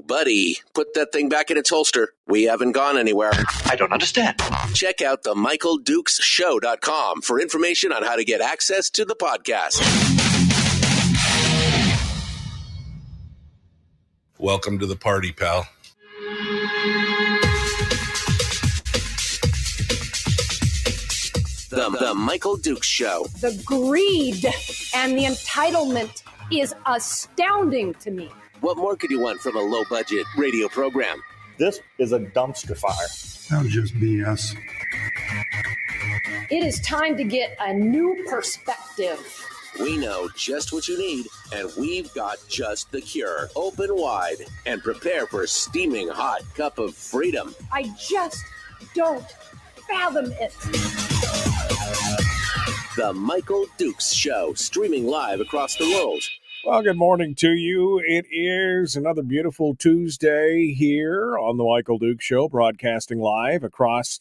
buddy, put that thing back in its holster. We haven't gone anywhere. I don't understand. Check out the MichaelDukesShow.com for information on how to get access to the podcast. Welcome to the party, pal. The Michael Dukes Show. The greed and the entitlement is astounding to me. What more could you want from a low-budget radio program? This is a dumpster fire. That was just BS. It is time to get a new perspective. We know just what you need, and we've got just the cure. Open wide and prepare for a steaming hot cup of freedom. I just don't fathom it. The Michael Dukes Show, streaming live across the world. Well, good morning to you. It is another beautiful Tuesday here on the Michael Dukes Show, broadcasting live across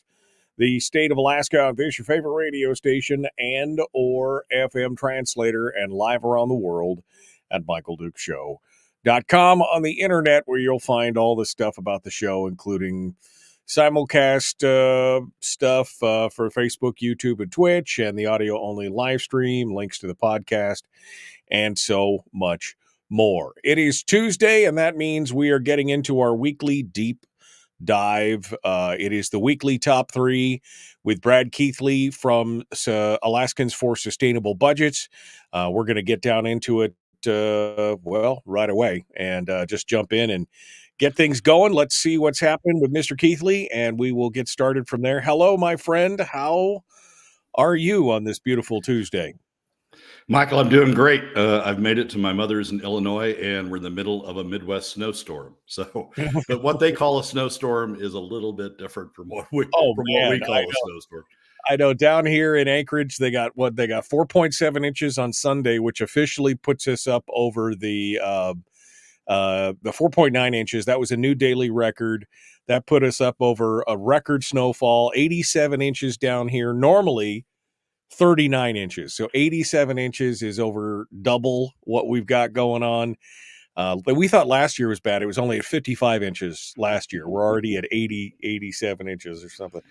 the state of Alaska. This is your favorite radio station and or FM translator, and live around the world at MichaelDukesShow.com on the internet, where you'll find all the stuff about the show, including simulcast stuff for Facebook, YouTube, and Twitch, and the audio-only live stream, links to the podcast, and so much more. It is Tuesday, and that means we are getting into our weekly deep dive. It is the weekly top three with Brad Keithley from Alaskans for Sustainable Budgets. We're going to get down into it, right away, and just jump in and get things going. Let's see what's happened with Mr. Keithley, and we will get started from there. Hello, my friend. How are you on this beautiful Tuesday? Michael, I'm doing great. I've made it to my mother's in Illinois, and we're in the middle of a Midwest snowstorm. So, but what they call a snowstorm is a little bit different from what we call a snowstorm. I know down here in Anchorage, they got 4.7 inches on Sunday, which officially puts us up over the 4.9 inches. That was a new daily record. That put us up over a record snowfall, 87 inches down here. Normally 39 inches. So 87 inches is over double what we've got going on. But we thought last year was bad. It was only at 55 inches last year. We're already at 87 inches or something.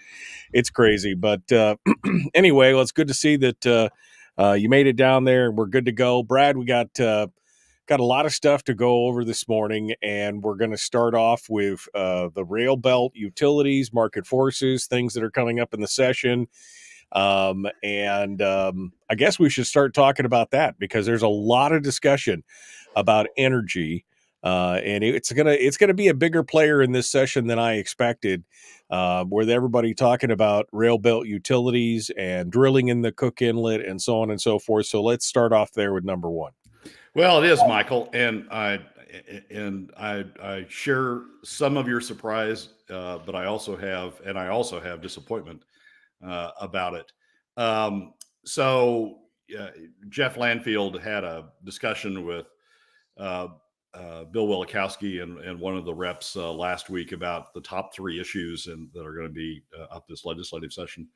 It's crazy. But anyway, well, it's good to see that you made it down there and we're good to go. Brad, we got a lot of stuff to go over this morning, and we're going to start off with the rail belt, utilities, market forces, things that are coming up in the session. I guess we should start talking about that because there's a lot of discussion about energy, and it's gonna be a bigger player in this session than I expected, with everybody talking about rail belt utilities and drilling in the Cook Inlet and so on and so forth. So let's start off there with number one. Well, it is, Michael, and I share some of your surprise, but I also have disappointment about it. Jeff Landfield had a discussion with Bill Wielechowski and one of the reps last week about the top three issues that are going to be up this legislative session.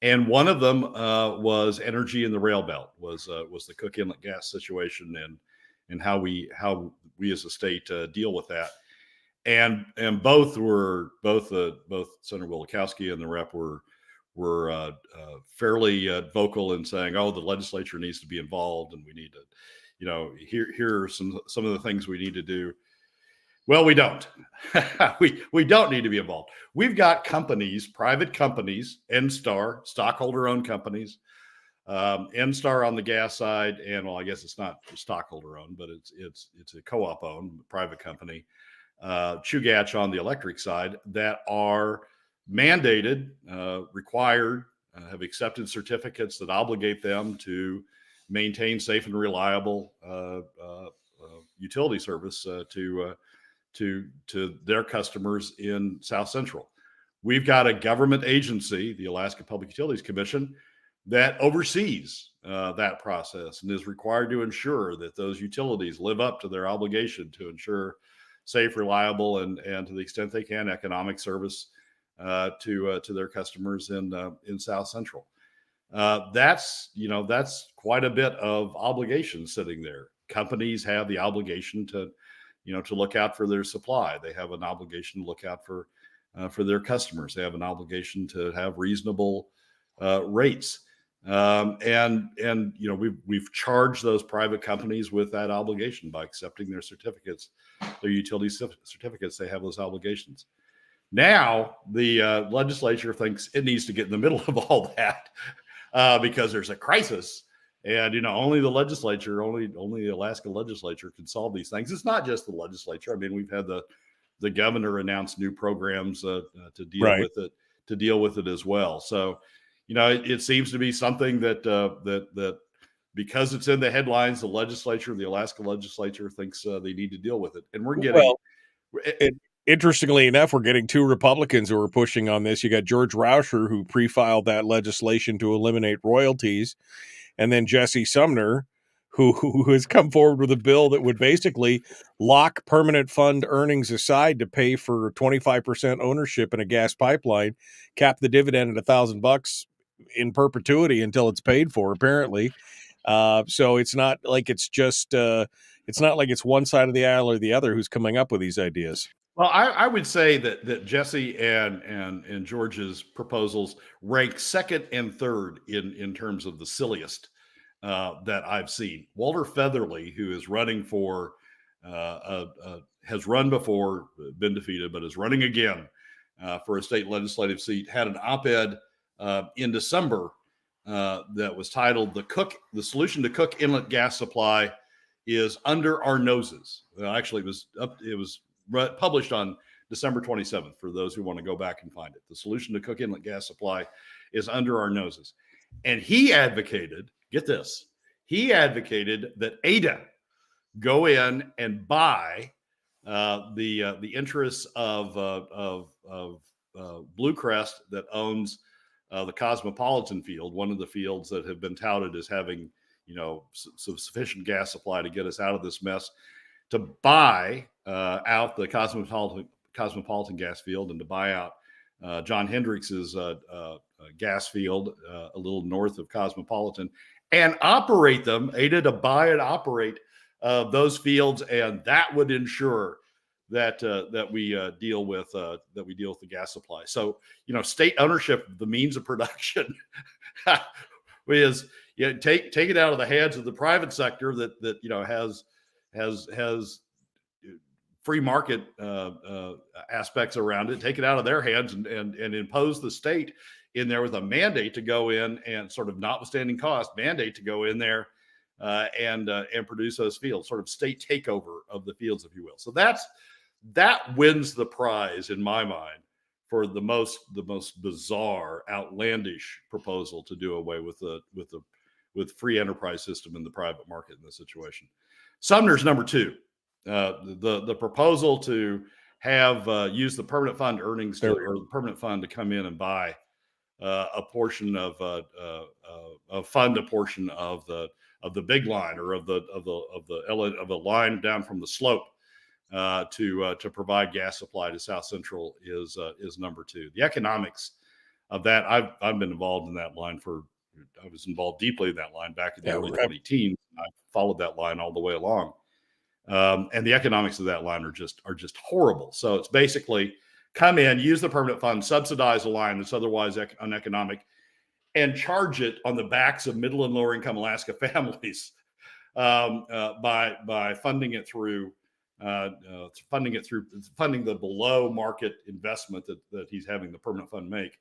And one of them was energy in the rail belt, was the Cook Inlet gas situation and how we as a state deal with that. And both Senator Wielechowski and the rep were fairly vocal in saying, "Oh, the legislature needs to be involved, and we need to, here are some of the things we need to do." Well, we don't. we don't need to be involved. We've got companies, private companies, NSTAR, stockholder-owned companies, NSTAR on the gas side, and I guess it's not stockholder-owned, but it's a co-op-owned private company, Chugach on the electric side, that are mandated, required, have accepted certificates that obligate them to maintain safe and reliable utility service to their customers in South Central. We've got a government agency, the Alaska Public Utilities Commission, that oversees that process and is required to ensure that those utilities live up to their obligation to ensure safe, reliable, and to the extent they can, economic service to their customers in South Central. That's quite a bit of obligation sitting there. Companies have the obligation to look out for their supply. They have an obligation to look out for their customers. They have an obligation to have reasonable rates. And we've charged those private companies with that obligation by accepting their certificates, their utility certificates. They have those obligations. Now the legislature thinks it needs to get in the middle of all that because there's a crisis, and only the legislature, only the Alaska legislature can solve these things. It's not just the legislature. I mean, we've had the governor announce new programs to deal with it as well. So, it seems to be something that because it's in the headlines, the Alaska legislature thinks they need to deal with it, and we're getting. Interestingly enough, we're getting two Republicans who are pushing on this. You got George Rauscher, who pre-filed that legislation to eliminate royalties, and then Jesse Sumner, who has come forward with a bill that would basically lock permanent fund earnings aside to pay for 25% ownership in a gas pipeline, cap the dividend at $1,000 in perpetuity until it's paid for, apparently. So it's not like it's just it's not like it's one side of the aisle or the other who's coming up with these ideas. Well, I would say that Jesse and George's proposals rank second and third in terms of the silliest that I've seen. Walter Featherly, who is running for has run before, been defeated, but is running again for a state legislative seat, had an op-ed in December that was titled "The Solution to Cook Inlet Gas Supply is Under Our Noses." Actually, it was published on December 27th for those who want to go back and find it. The solution to Cook Inlet gas supply is under our noses. And he advocated, get this, that Ada go in and buy the interests of Blue Crest that owns the Cosmopolitan field, one of the fields that have been touted as having sufficient gas supply to get us out of this mess, to buy out the Cosmopolitan gas field and to buy out John Hendricks's gas field a little north of Cosmopolitan and operate them. Ada to buy and operate those fields, and that would ensure that we deal with the gas supply. So state ownership of the means of production is take it out of the hands of the private sector that has free market aspects around it. Take it out of their hands and impose the state in there with a mandate to go in and, sort of notwithstanding cost, mandate to go in there and produce those fields, sort of state takeover of the fields, if you will. So that wins the prize in my mind for the most bizarre, outlandish proposal to do away with free enterprise system in the private market in this situation. Sumner's number two. The proposal to have use the permanent fund earnings or the permanent fund to come in and buy a portion of fund a portion of the big line or of the line down from the slope to provide gas supply to South Central is number two. The economics of that, I've been involved in that line I was involved deeply in that line back in the early 2010s. I followed that line all the way along. And the economics of that line are just horrible. So it's basically come in, use the permanent fund, subsidize a line that's otherwise uneconomic, and charge it on the backs of middle and lower income Alaska families by funding it through funding the below market investment that he's having the permanent fund make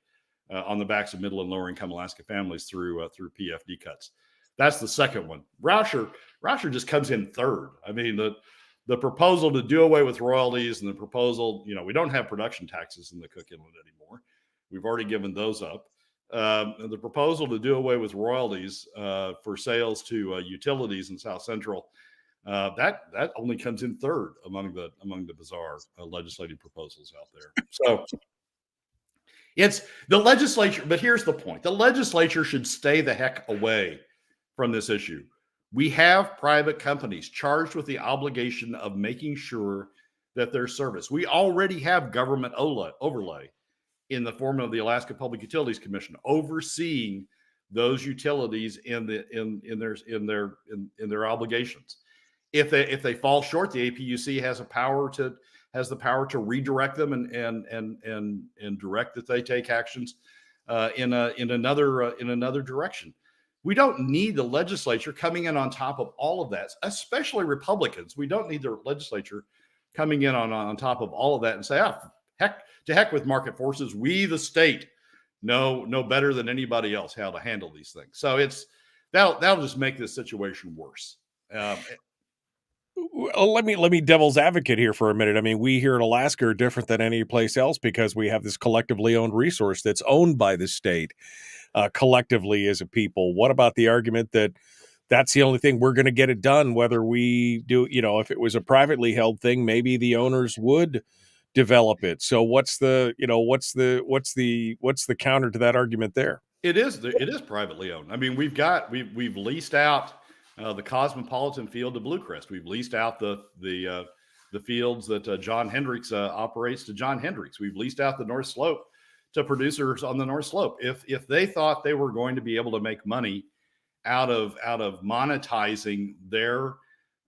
on the backs of middle and lower income Alaska families through PFD cuts. That's the second one. Rauscher just comes in third. I mean, the proposal to do away with royalties and the proposal, we don't have production taxes in the Cook Inlet anymore. We've already given those up. The proposal to do away with royalties for sales to utilities in South Central, that only comes in third among the bizarre legislative proposals out there. So it's the legislature. But here's the point: the legislature should stay the heck away from this issue. We have private companies charged with the obligation of making sure that their service. We already have government overlay in the form of the Alaska Public Utilities Commission overseeing those utilities in their obligations. If they fall short, the APUC has the power to redirect them and direct that they take actions in another direction. We don't need the legislature coming in on top of all of that, especially Republicans. We don't need the legislature coming in on top of all of that and say, heck with market forces. We, the state, know better than anybody else how to handle these things. So that'll just make this situation worse. Well, let me devil's advocate here for a minute. I mean, we here in Alaska are different than any place else because we have this collectively owned resource that's owned by the state collectively as a people. What about the argument that that's the only thing we're going to get it done, whether we do, if it was a privately held thing, maybe the owners would develop it. So what's the counter to that argument there? It is privately owned. I mean, we've leased out the Cosmopolitan field to Bluecrest. We've leased out the fields that John Hendricks operates to John Hendricks. We've leased out the North Slope to producers on the North Slope. If they thought they were going to be able to make money out of monetizing their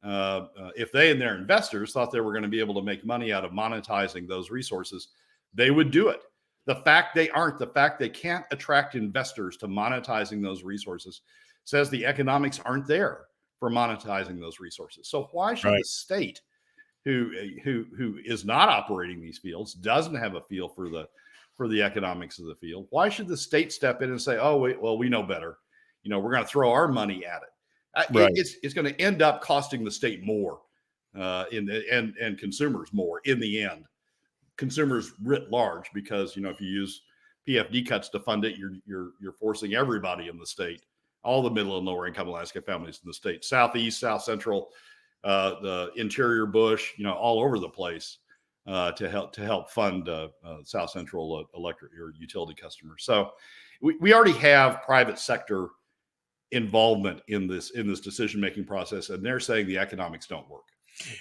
if they and their investors thought they were going to be able to make money out of monetizing those resources, they would do it. The fact they can't attract investors to monetizing those resources says the economics aren't there for monetizing those resources. So why should the state, who is not operating these fields, doesn't have a feel for the economics of the field, why should the state step in and say, oh, wait, well, we know better. We're going to throw our money at it. It's going to end up costing the state more and consumers more in the end. Consumers writ large, because if you use PFD cuts to fund it, you're forcing everybody in the state, all the middle and lower income Alaska families in the state, southeast, south central, the interior bush, all over the place, to help fund south central electric or utility customers. So we already have private sector involvement in this decision making process, and they're saying the economics don't work.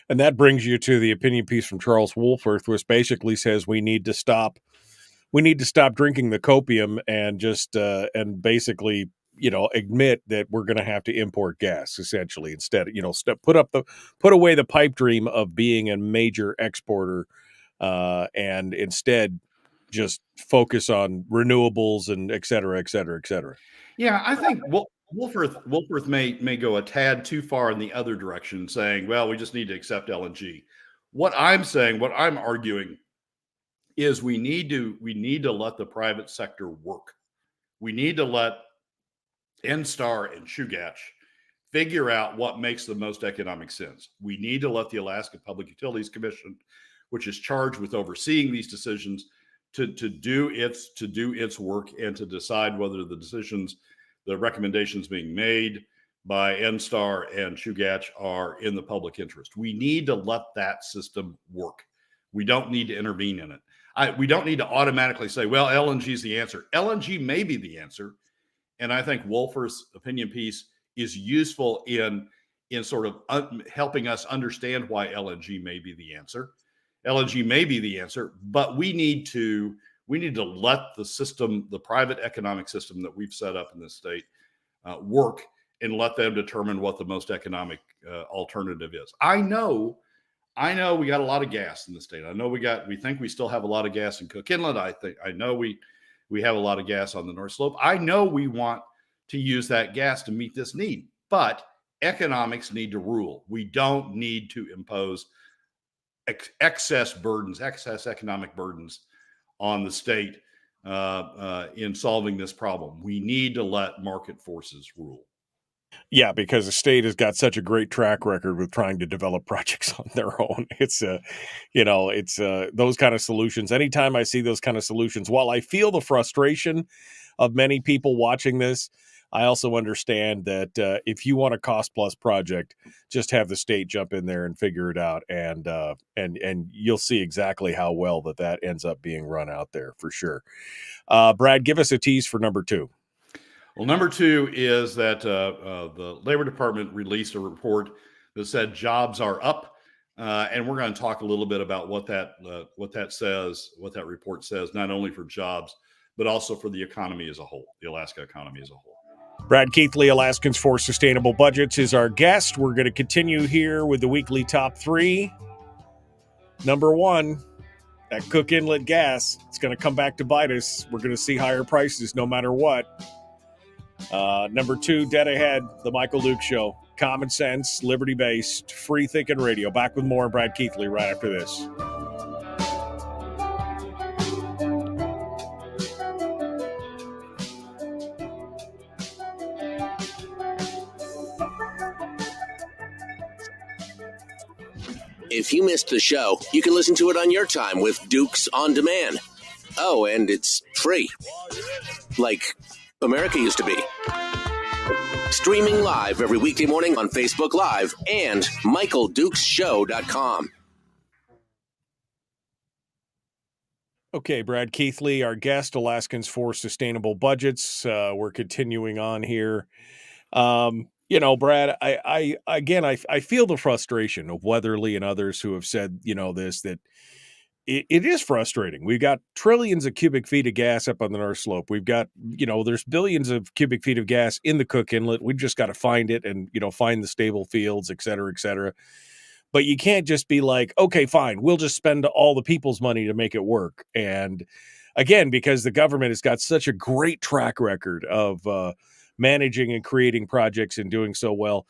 And that brings you to the opinion piece from Charles Wolfirth, which basically says we need to stop drinking the copium and just and basically admit that we're going to have to import gas essentially instead. Put away the pipe dream of being a major exporter and instead just focus on renewables and et cetera, et cetera, et cetera. Yeah, I think Wolfirth may go a tad too far in the other direction, saying, well, we just need to accept LNG. What I'm arguing is we need to let the private sector work. We need to let NSTAR and Chugach figure out what makes the most economic sense. We need to let the Alaska Public Utilities Commission, which is charged with overseeing these decisions, to do its work and to decide whether the recommendations being made by NSTAR and Chugach are in the public interest. We need to let that system work. We don't need to intervene in it. We don't need to automatically say, well, LNG is the answer. LNG may be the answer. And I think Wolfirth's opinion piece is useful in sort of helping us understand why LNG may be the answer. LNG may be the answer, but we need to let the system, the private economic system that we've set up in this state, work, and let them determine what the most economic alternative is. I know we got a lot of gas in the state. I know we think we still have a lot of gas in Cook Inlet. I know we have a lot of gas on the North Slope. I know we want to use that gas to meet this need, but economics need to rule. We don't need to impose excess economic burdens on the state in solving this problem. We need to let market forces rule. Yeah, because the state has got such a great track record with trying to develop projects on their own. It's those kind of solutions. Anytime I see those kind of solutions, while I feel the frustration of many people watching this, I also understand that if you want a cost plus project, just have the state jump in there and figure it out, and you'll see exactly how well that ends up being run out there for sure. Brad, give us a tease for number 2. Well, number 2 is that the Labor Department released a report that said jobs are up, and we're going to talk a little bit about what that report says, not only for jobs, but also for the economy as a whole, the Alaska economy as a whole. Brad Keithley, Alaskans for Sustainable Budgets, is our guest. We're going to continue here with the weekly top three. Number one, that Cook Inlet gas. It's going to come back to bite us. We're going to see higher prices no matter what. Number two, dead ahead, the Michael Duke Show. Common sense, liberty-based, free-thinking radio. Back with more Brad Keithley right after this. If you missed the show, you can listen to it on your time with Dukes On Demand. Oh, and it's free. Like America used to be. Streaming live every weekday morning on Facebook Live and MichaelDukesShow.com. Okay, Brad Keithley, our guest, Alaskans for Sustainable Budgets. We're continuing on here. Brad, I feel the frustration of Weatherly and others who have said, that it is frustrating. We've got trillions of cubic feet of gas up on the North Slope. We've got, there's billions of cubic feet of gas in the Cook Inlet. We've just got to find it and, find the stable fields, et cetera, et cetera. But you can't just be like, okay, fine, we'll just spend all the people's money to make it work. And again, because the government has got such a great track record of managing and creating projects and doing so well,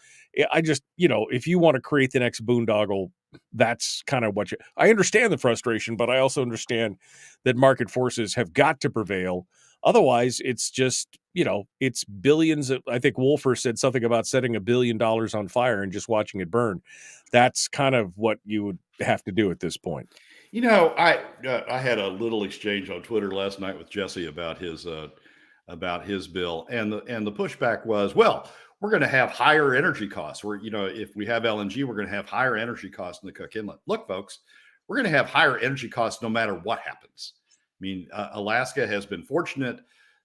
I just, if you want to create the next boondoggle, that's kind of what I understand the frustration, but I also understand that market forces have got to prevail. Otherwise, it's just, it's billions. I think Wolfer said something about setting $1 billion on fire and just watching it burn. That's kind of what you would have to do at this point. I had a little exchange on Twitter last night with Jesse about his bill, and the pushback was, well, we're going to have higher energy costs. If we have LNG, we're going to have higher energy costs in the Cook Inlet. Look, folks, we're going to have higher energy costs no matter what happens. I mean, Alaska has been fortunate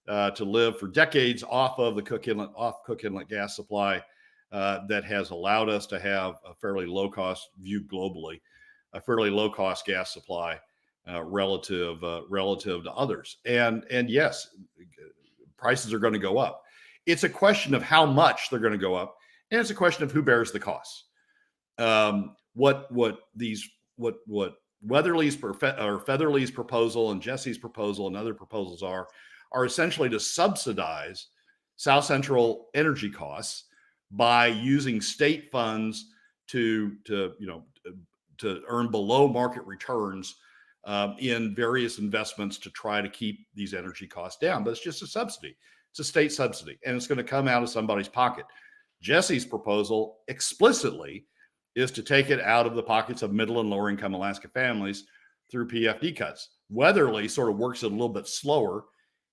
to live for decades off of the Cook Inlet gas supply that has allowed us to have a fairly low cost, viewed globally, a fairly low cost gas supply relative to others. And yes, prices are going to go up. It's a question of how much they're going to go up, and it's a question of who bears the costs. What Weatherly's or Featherly's proposal and Jesse's proposal and other proposals are essentially to subsidize South Central energy costs by using state funds to earn below market returns in various investments to try to keep these energy costs down. But it's just a subsidy. It's a state subsidy, and it's going to come out of somebody's pocket. Jesse's proposal explicitly is to take it out of the pockets of middle and lower income Alaska families through PFD cuts. Weatherly sort of works it a little bit slower.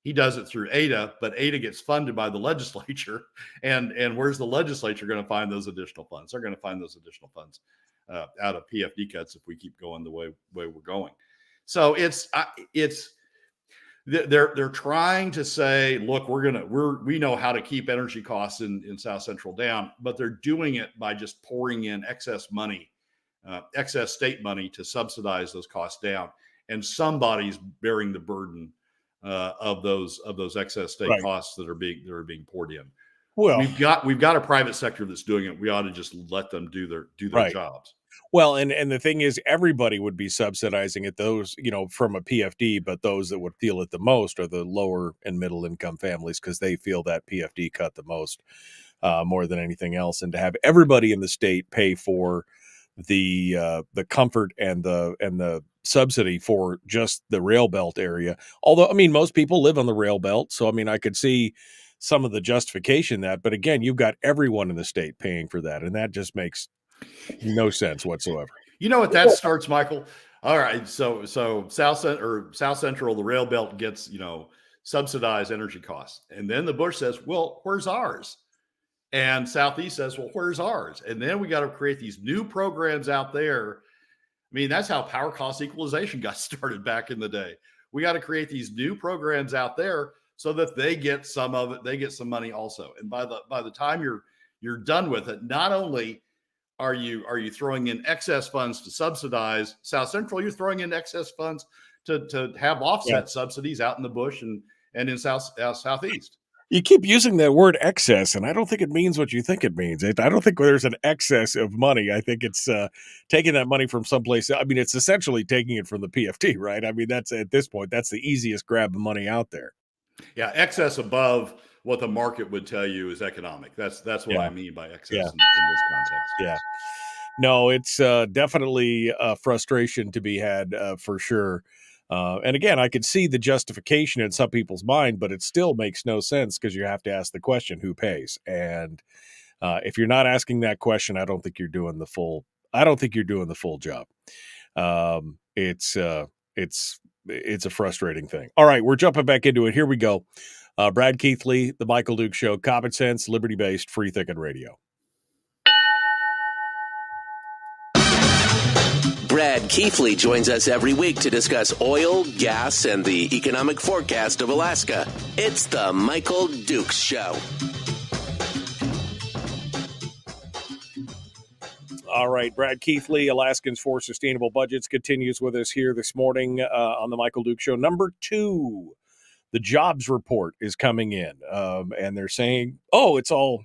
He does it through ADA, but ADA gets funded by the legislature. And where's the legislature going to find those additional funds? They're going to find those additional funds out of PFD cuts if we keep going the way we're going. So they're trying to say, look, we know how to keep energy costs in South Central down, but they're doing it by just pouring in excess state money to subsidize those costs down, and somebody's bearing the burden of those excess state costs that are being poured in. Well, we've got a private sector that's doing it. We ought to just let them do their jobs. Well, and the thing is, everybody would be subsidizing it, those, from a PFD, but those that would feel it the most are the lower and middle income families, because they feel that PFD cut the most, more than anything else. And to have everybody in the state pay for the comfort and the subsidy for just the railbelt area. Although, most people live on the railbelt, so I could see some of the justification that, but again, you've got everyone in the state paying for that, and that just makes no sense whatsoever. You know what that starts, Michael? All right, so South Central, the rail belt gets subsidized energy costs, and then the Bush says, "Well, where's ours?" And Southeast says, "Well, where's ours?" And then we got to create these new programs out there. That's how power cost equalization got started back in the day. We got to create these new programs out there so that they get some of it, they get some money also. And by the time you're done with it, not only are you throwing in excess funds to subsidize South Central, you're throwing in excess funds to have offset subsidies out in the bush and in Southeast. You keep using that word excess, and I don't think it means what you think it means. I don't think there's an excess of money. I think it's taking that money from someplace. I mean, it's essentially taking it from the PFT, right? I mean, that's at this point, that's the easiest grab of money out there. Yeah, excess above what the market would tell you is economic. That's what I mean by excess in this context. Yeah. No, it's definitely a frustration to be had for sure. And again, I could see the justification in some people's mind, but it still makes no sense because you have to ask the question, who pays? And if you're not asking that question, I don't think you're doing the full. I don't think you're doing the full job. It's a frustrating thing. All right, we're jumping back into it. Here we go. Brad Keithley, The Michael Duke Show, common sense, liberty-based, free thinking radio. Brad Keithley joins us every week to discuss oil, gas, and the economic forecast of Alaska. It's the Michael Duke Show. All right, Brad Keithley, Alaskans for Sustainable Budgets, continues with us here this morning on the Michael Duke Show. Number 2, the jobs report is coming in, and they're saying, "Oh, it's all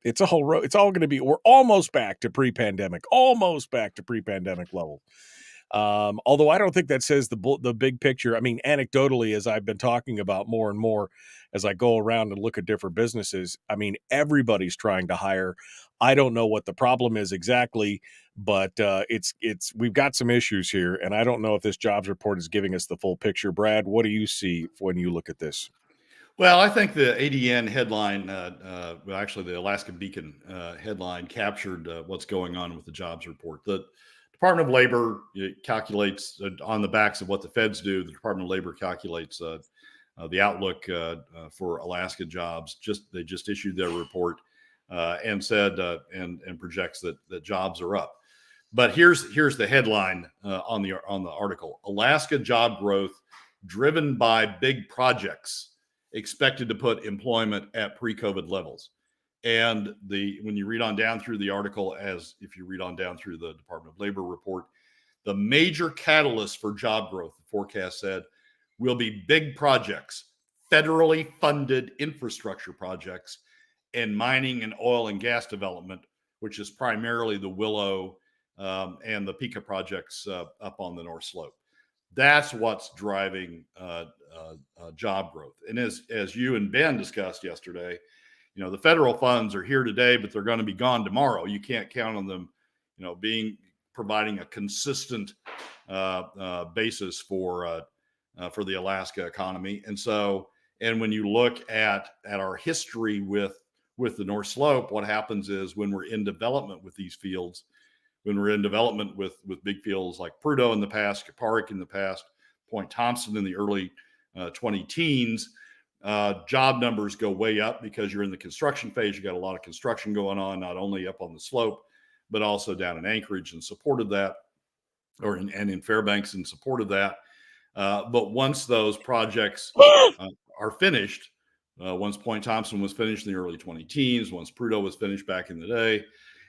going to be. We're almost back to pre-pandemic level." Although I don't think that says the big picture. I mean, anecdotally, as I've been talking about more and more as I go around and look at different businesses, I mean, everybody's trying to hire. I don't know what the problem is exactly, but we've got some issues here, and I don't know if this jobs report is giving us the full picture. Brad, what do you see when you look at this? Well, I think the ADN headline, actually the Alaska Beacon headline captured what's going on with the jobs report. The Department of Labor calculates on the backs of what the feds do. The Department of Labor calculates the outlook for Alaska jobs. They just issued their report and said and projects that jobs are up. But here's the headline on the article: Alaska job growth driven by big projects expected to put employment at pre-COVID levels. And when you read on down through the article, as if you read on down through the Department of Labor report, the major catalyst for job growth, the forecast said, will be big projects, federally funded infrastructure projects, and mining and oil and gas development, which is primarily the Willow and the Pika projects up on the North Slope. That's what's driving job growth. And as you and Ben discussed yesterday, the federal funds are here today, but they're going to be gone tomorrow. You can't count on them, providing a consistent basis for the Alaska economy. And when you look at our history with the North Slope, what happens is when we're in development with these fields, when we're in development with big fields like Prudhoe in the past, Kaparik in the past, Point Thompson in the early 20-teens, job numbers go way up because you're in the construction phase. You got a lot of construction going on, not only up on the slope, but also down in Anchorage in support of that, and in Fairbanks in support of that. But once those projects are finished, once Point Thompson was finished in the early 20-teens, once Prudhoe was finished back in the day,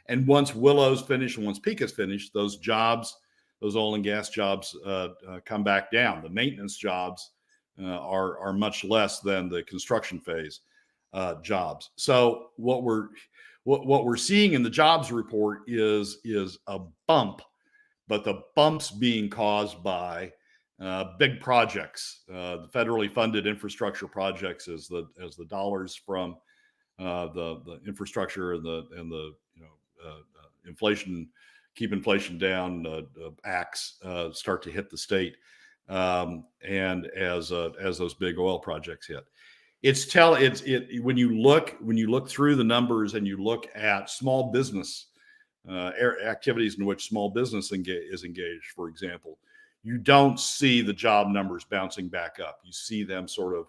and once Willow's finished and once Pika's finished, those jobs, those oil and gas jobs come back down. The maintenance jobs are much less than the construction phase jobs. So what we're seeing in the jobs report is a bump, but the bump's being caused by big projects, the federally funded infrastructure projects, as the dollars from the infrastructure and the inflation, keep inflation down acts start to hit the state, and as those big oil projects hit, when you look through the numbers and you look at small business activities in which small business is engaged, for example, you don't see the job numbers bouncing back up. You see them sort of,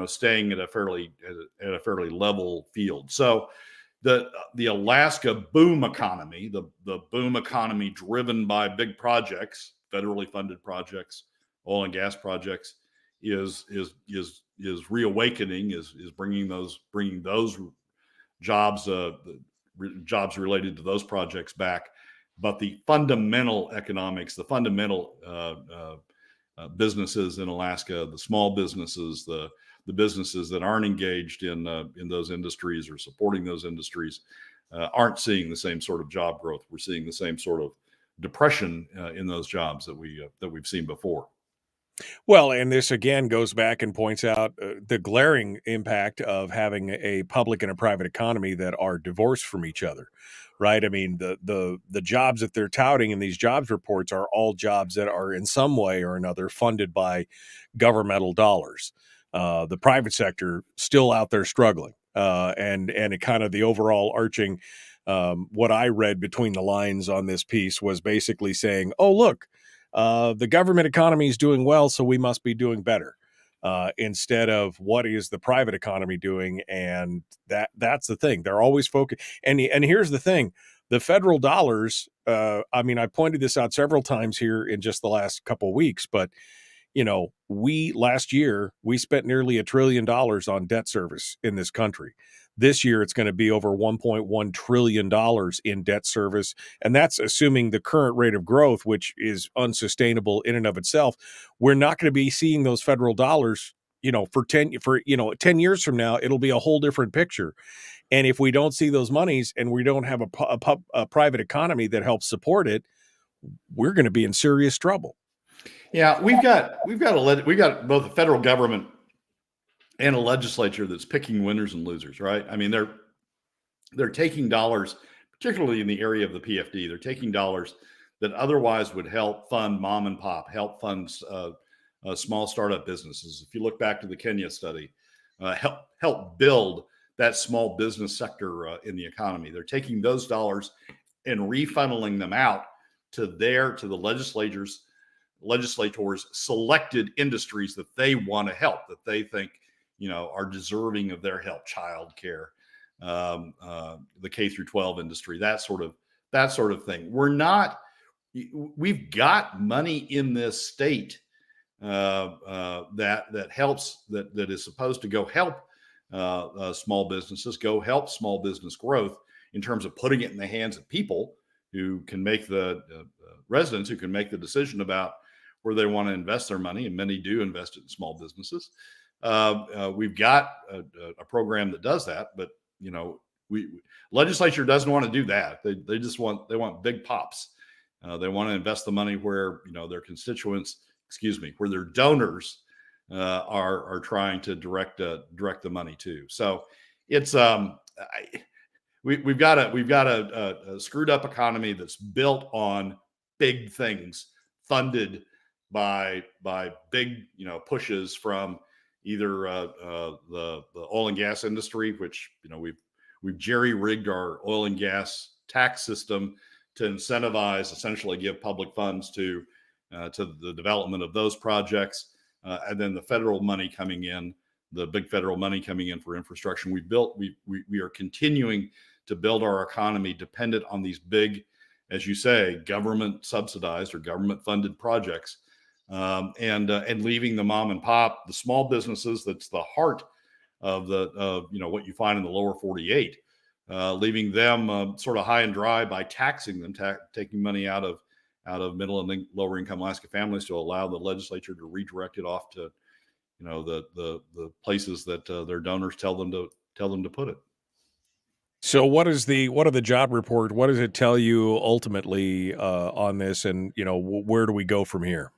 staying at a fairly level field. So the Alaska boom economy, the boom economy driven by big projects, federally funded projects, oil and gas projects, is reawakening, is bringing those jobs, jobs related to those projects back. But the fundamental economics, the fundamental businesses in Alaska, the small businesses, the the businesses that aren't engaged in those industries or supporting those industries aren't seeing the same sort of job growth. We're seeing the same sort of depression in those jobs that we've seen before. Well, and this again goes back and points out the glaring impact of having a public and a private economy that are divorced from each other, right? I mean, the jobs that they're touting in these jobs reports are all jobs that are in some way or another funded by governmental dollars. The private sector still out there struggling, and it kind of the overall arching. What I read between the lines on this piece was basically saying, "Oh, look. The government economy is doing well, so we must be doing better," instead of what is the private economy doing. And that's the thing. They're always focused. And here's the thing. The federal dollars, I mean, I pointed this out several times here in just the last couple of weeks, but last year, we spent nearly $1 trillion on debt service in this country. This year, it's going to be over $1.1 trillion in debt service. And that's assuming the current rate of growth, which is unsustainable in and of itself. We're not going to be seeing those federal dollars, for 10 years from now, it'll be a whole different picture. And if we don't see those monies and we don't have a private economy that helps support it, we're going to be in serious trouble. Yeah, we've got both the federal government and a legislature that's picking winners and losers, right? I mean, they're taking dollars, particularly in the area of the PFD. They're taking dollars that otherwise would help fund mom and pop, help fund small startup businesses. If you look back to the Kenya study, help build that small business sector in the economy. They're taking those dollars and refunneling them out to the legislators selected industries that they want to help, that they think are deserving of their help. Childcare, the K through 12 industry, that sort of thing. We've got money in this state that helps, that is supposed to go help small businesses, go help small business growth in terms of putting it in the hands of people who can make the residents who can make the decision about where they want to invest their money, and many do invest it in small businesses. We've got a program that does that, but legislature doesn't want to do that. They want big pops. They want to invest the money where their constituents, where their donors are trying to direct the money to. So it's we've got a screwed up economy that's built on big things funded by big pushes from either the oil and gas industry, which we've jerry-rigged our oil and gas tax system to incentivize, essentially give public funds to the development of those projects, and then the federal money coming in, the big federal money coming in for infrastructure. We are continuing to build our economy dependent on these big, as you say, government subsidized or government funded projects. And leaving the mom and pop, the small businesses, that's the heart of what you find in the lower 48, leaving them sort of high and dry by taxing them, taking money out of middle and lower income Alaska families to allow the legislature to redirect it off to the places that their donors tell them to put it. So what are the job report? What does it tell you ultimately on this, and where do we go from here?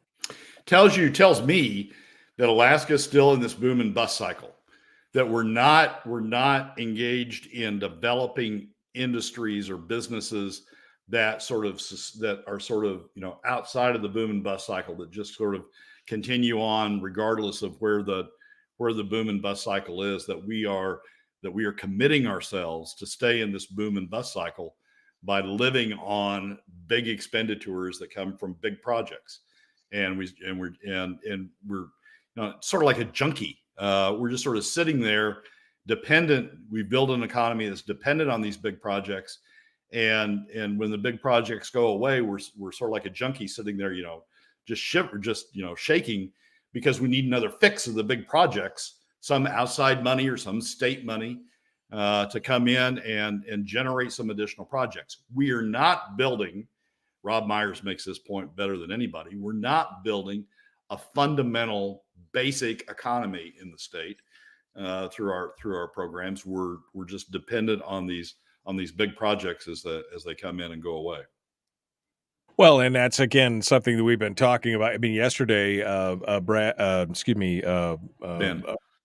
Tells me that Alaska is still in this boom and bust cycle, that we're not engaged in developing industries or businesses that are outside of the boom and bust cycle, that just sort of continue on regardless of where the boom and bust cycle is, that we are committing ourselves to stay in this boom and bust cycle by living on big expenditures that come from big projects. And we're sort of like a junkie. We're just sort of sitting there dependent. We build an economy that's dependent on these big projects. And when the big projects go away, we're sort of like a junkie sitting there, shaking because we need another fix of the big projects, some outside money or some state money to come in and generate some additional projects. We are not building, Rob Myers makes this point better than anybody, we're not building a fundamental basic economy in the state. through our programs. We're just dependent on these big projects as they come in and go away. Well, and that's again something that we've been talking about. I mean, yesterday,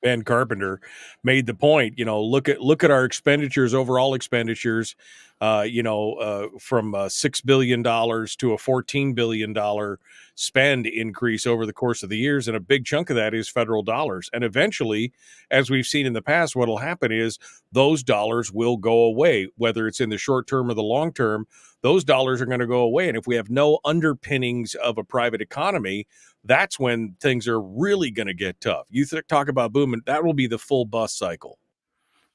Ben Carpenter made the point. Look at our expenditures, overall expenditures. From $6 billion to a $14 billion spend increase over the course of the years, and a big chunk of that is federal dollars. And eventually, as we've seen in the past, what will happen is those dollars will go away, whether it's in the short term or the long term. Those dollars are going to go away. And if we have no underpinnings of a private economy, that's when things are really going to get tough. You talk about boom, and that will be the full bust cycle.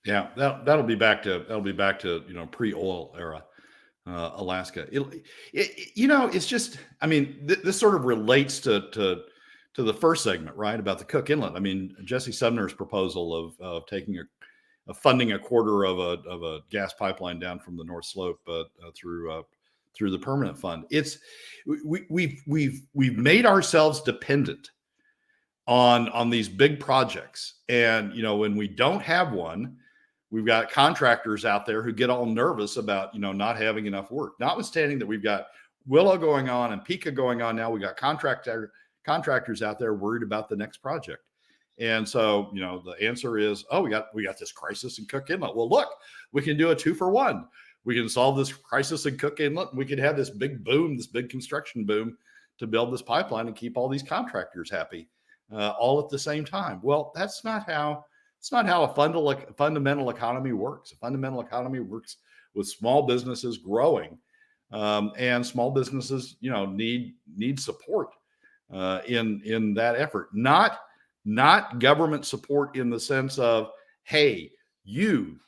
Yeah, that'll be back to pre-oil era Alaska. It's just, I mean, this sort of relates to the first segment, right, about the Cook Inlet. I mean, Jesse Sumner's proposal of taking funding a quarter of a gas pipeline down from the North Slope through the permanent fund. We've made ourselves dependent on these big projects, and when we don't have one, we've got contractors out there who get all nervous about not having enough work. Notwithstanding that we've got Willow going on and Pika going on now, we got contractors out there worried about the next project. And so, the answer is, we got this crisis in Cook Inlet. Well, look, we can do a 2-for-1. We can solve this crisis in Cook Inlet, and we can have this big boom, this big construction boom to build this pipeline and keep all these contractors happy, all at the same time. Well, that's not how a fundamental economy works. A fundamental economy works with small businesses growing, and small businesses, need support in that effort. Not government support in the sense of, hey,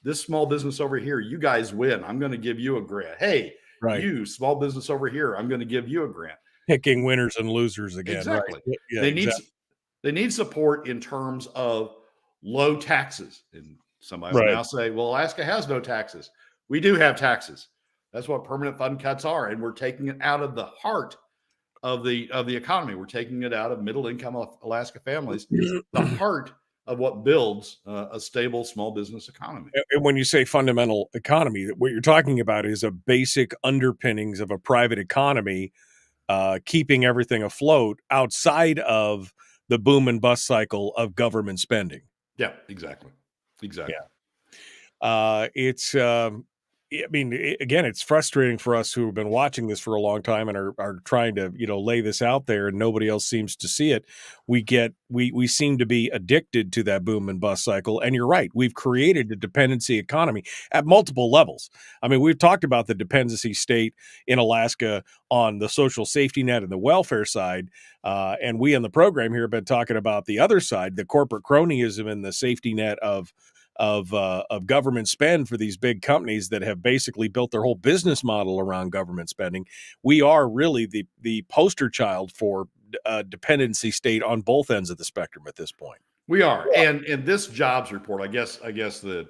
this small business over here, you guys win, I'm going to give you a grant. Hey, right, you small business over here, I'm going to give you a grant. Picking winners and losers again. Exactly. Right? Yeah, they need support in terms of low taxes. And somebody will now say, well, Alaska has no taxes. We do have taxes. That's what permanent fund cuts are. And we're taking it out of the heart of the economy. We're taking it out of middle income Alaska families, the heart of what builds a stable small business economy. And when you say fundamental economy, what you're talking about is a basic underpinnings of a private economy, keeping everything afloat outside of the boom and bust cycle of government spending. Yeah, exactly. Yeah. It's frustrating for us who have been watching this for a long time and are trying to, lay this out there, and nobody else seems to see it. We seem to be addicted to that boom and bust cycle. And you're right. We've created a dependency economy at multiple levels. I mean, we've talked about the dependency state in Alaska on the social safety net and the welfare side. And we in the program here have been talking about the other side, the corporate cronyism and the safety net of government spend for these big companies that have basically built their whole business model around government spending. We are really the poster child for dependency state on both ends of the spectrum at this point. We are. And this jobs report, I guess the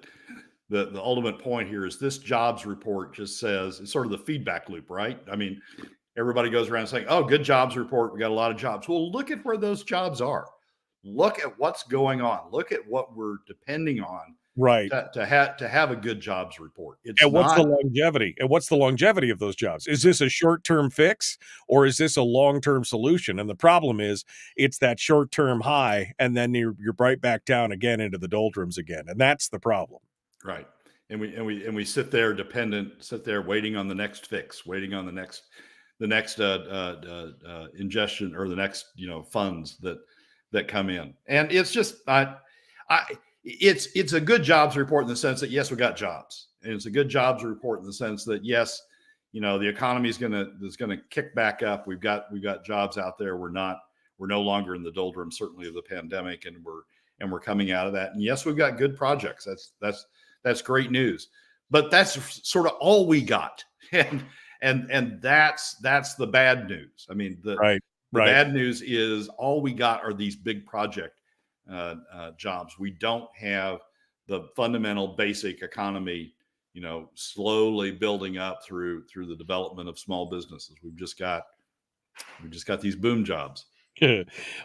ultimate point here is this jobs report just says, it's sort of the feedback loop, right? I mean, everybody goes around saying, oh, good jobs report, we got a lot of jobs. Well, look at where those jobs are. Look at what's going on. Look at what we're depending on, right, to have a good jobs report. What's the longevity? And what's the longevity of those jobs? Is this a short-term fix, or is this a long-term solution? And the problem is, it's that short-term high, and then you're right back down again into the doldrums again, and that's the problem. Right. And we sit there waiting on the next fix, waiting on the next ingestion or the next funds that come in. And it's just it's a good jobs report in the sense that yes, we got jobs, and it's a good jobs report in the sense that yes, the economy is gonna kick back up. We've got jobs out there. We're no longer in the doldrums, certainly of the pandemic, and we're coming out of that. And yes, we've got good projects. That's great news. But that's sort of all we got, and that's the bad news. I mean, the bad news is all we got are these big project jobs. We don't have the fundamental basic economy, slowly building up through the development of small businesses. We've just got these boom jobs.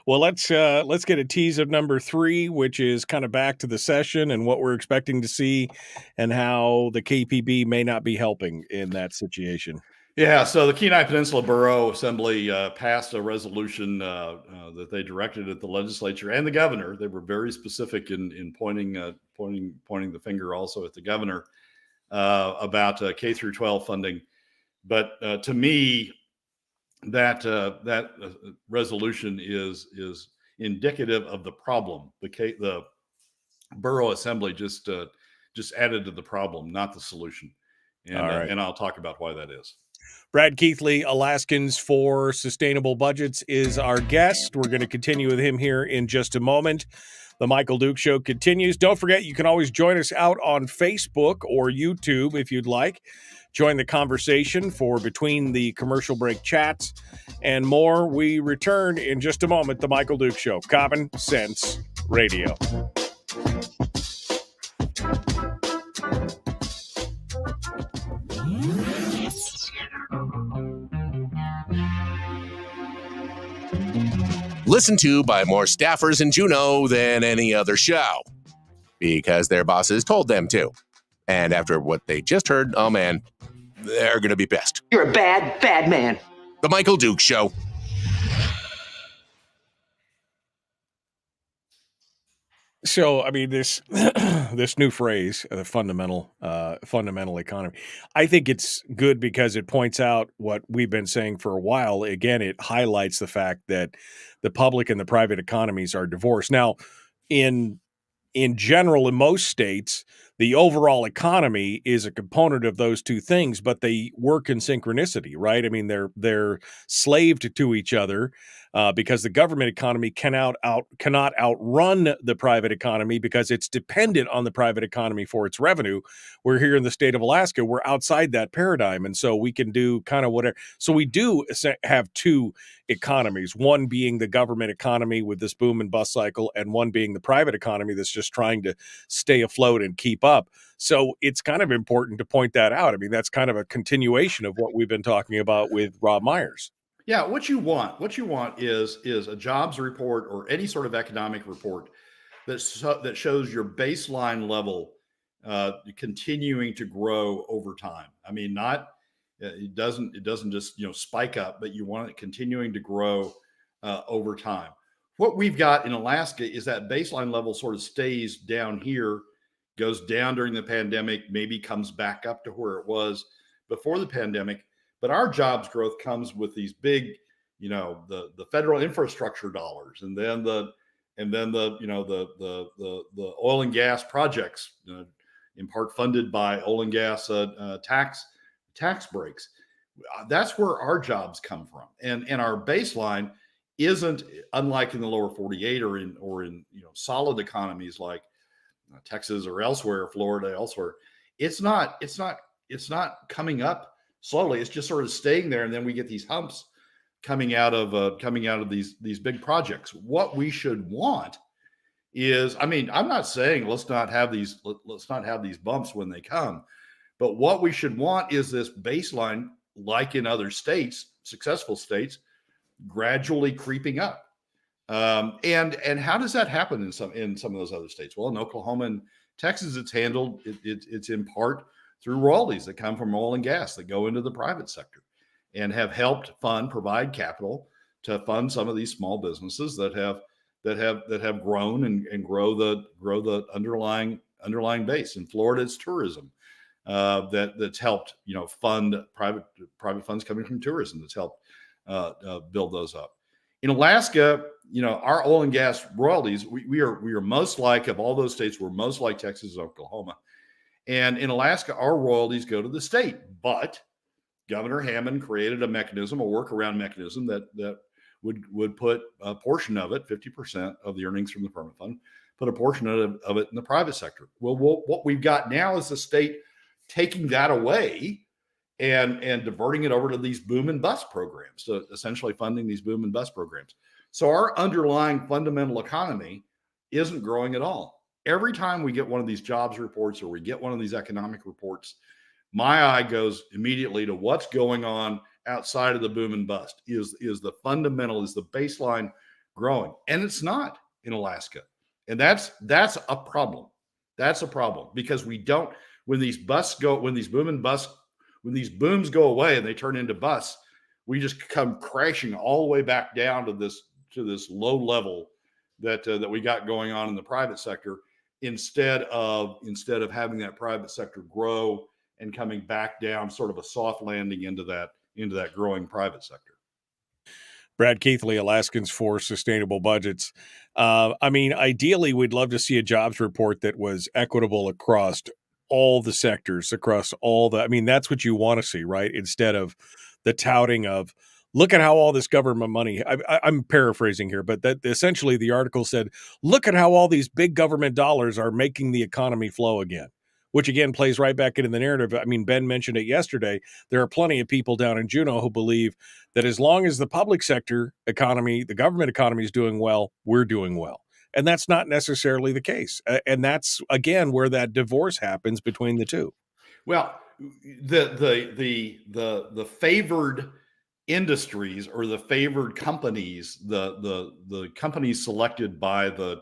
Well, let's get a tease of number 3, which is kind of back to the session and what we're expecting to see, and how the KPB may not be helping in that situation. Yeah, so the Kenai Peninsula Borough Assembly passed a resolution that they directed at the legislature and the governor. They were very specific in pointing the finger also at the governor about K through 12 funding. But to me, that resolution is indicative of the problem. The Borough Assembly just added to the problem, not the solution. And and I'll talk about why that is. Brad Keithley, Alaskans for Sustainable Budgets, is our guest. We're going to continue with him here in just a moment. The Michael Duke Show continues. Don't forget, you can always join us out on Facebook or YouTube if you'd like. Join the conversation for Between the Commercial Break chats and more. We return in just a moment. The Michael Duke Show, Common Sense Radio. Listened to by more staffers in Juneau than any other show, because their bosses told them to. And after what they just heard, oh man, they're going to be pissed. You're a bad, bad man. The Michael Duke Show. So, I mean, this this new phrase, fundamental economy, I think it's good because it points out what we've been saying for a while. Again, it highlights the fact that the public and the private economies are divorced. Now, in general, in most states, the overall economy is a component of those two things, but they work in synchronicity, right? I mean, they're slaved to each other because the government economy cannot outrun the private economy because it's dependent on the private economy for its revenue. We're here in the state of Alaska. We're outside that paradigm, and so we can do kind of whatever. So we do have two economies, one being the government economy with this boom and bust cycle, and one being the private economy that's just trying to stay afloat and keep up. So it's kind of important to point that out. I mean, that's kind of a continuation of what we've been talking about with Rob Myers. Yeah, what you want is a jobs report or any sort of economic report that shows your baseline level continuing to grow over time. I mean, it doesn't just spike up, but you want it continuing to grow over time. What we've got in Alaska is that baseline level sort of stays down here, goes down during the pandemic, maybe comes back up to where it was before the pandemic. But our jobs growth comes with these big, the federal infrastructure dollars, and then the oil and gas projects, in part funded by oil and gas tax breaks. That's where our jobs come from, and our baseline isn't, unlike in the lower 48 or in solid economies like Texas or elsewhere, Florida, elsewhere. It's not coming up slowly. It's just sort of staying there, and then we get these humps coming out of these big projects. What we should want is, I mean, I'm not saying let's not have these bumps when they come, but what we should want is this baseline, like in other states, successful states, gradually creeping up. And how does that happen in some of those other states? Well, in Oklahoma and Texas, it's handled. It's in part through royalties that come from oil and gas that go into the private sector and have helped provide capital to fund some of these small businesses that have grown and grow the underlying base. In Florida, it's tourism that's helped fund private funds coming from tourism that's helped build those up. In Alaska, our oil and gas royalties, we are most like, of all those states, we're most like Texas and Oklahoma. And in Alaska, our royalties go to the state, but Governor Hammond created a mechanism, a workaround mechanism that would put a portion of it, 50% of the earnings from the permit fund, put a portion of it in the private sector. Well, what we've got now is the state taking that away and diverting it over to these boom and bust programs, so essentially funding these boom and bust programs. So our underlying fundamental economy isn't growing at all. Every time we get one of these jobs reports or we get one of these economic reports, my eye goes immediately to what's going on outside of the boom and bust. Is the fundamental, is the baseline growing? And it's not in Alaska. And that's a problem. That's a problem, because we don't, when these booms go away and they turn into busts, we just come crashing all the way back down to this low level that we got going on in the private sector, instead of having that private sector grow and coming back down, sort of a soft landing into that growing private sector. Brad Keithley, Alaskans for Sustainable Budgets. Ideally, we'd love to see a jobs report that was equitable across all the sectors, across all that's what you want to see, right? Instead of the touting of, look at how all this government money, I'm paraphrasing here, but that essentially the article said, look at how all these big government dollars are making the economy flow again, which again plays right back into the narrative. Ben mentioned it yesterday. There are plenty of people down in Juneau who believe that as long as the public sector economy, the government economy is doing well, we're doing well. And that's not necessarily the case. And that's, again, where that divorce happens between the two. Well, the favored industries, or the favored companies, the companies selected by the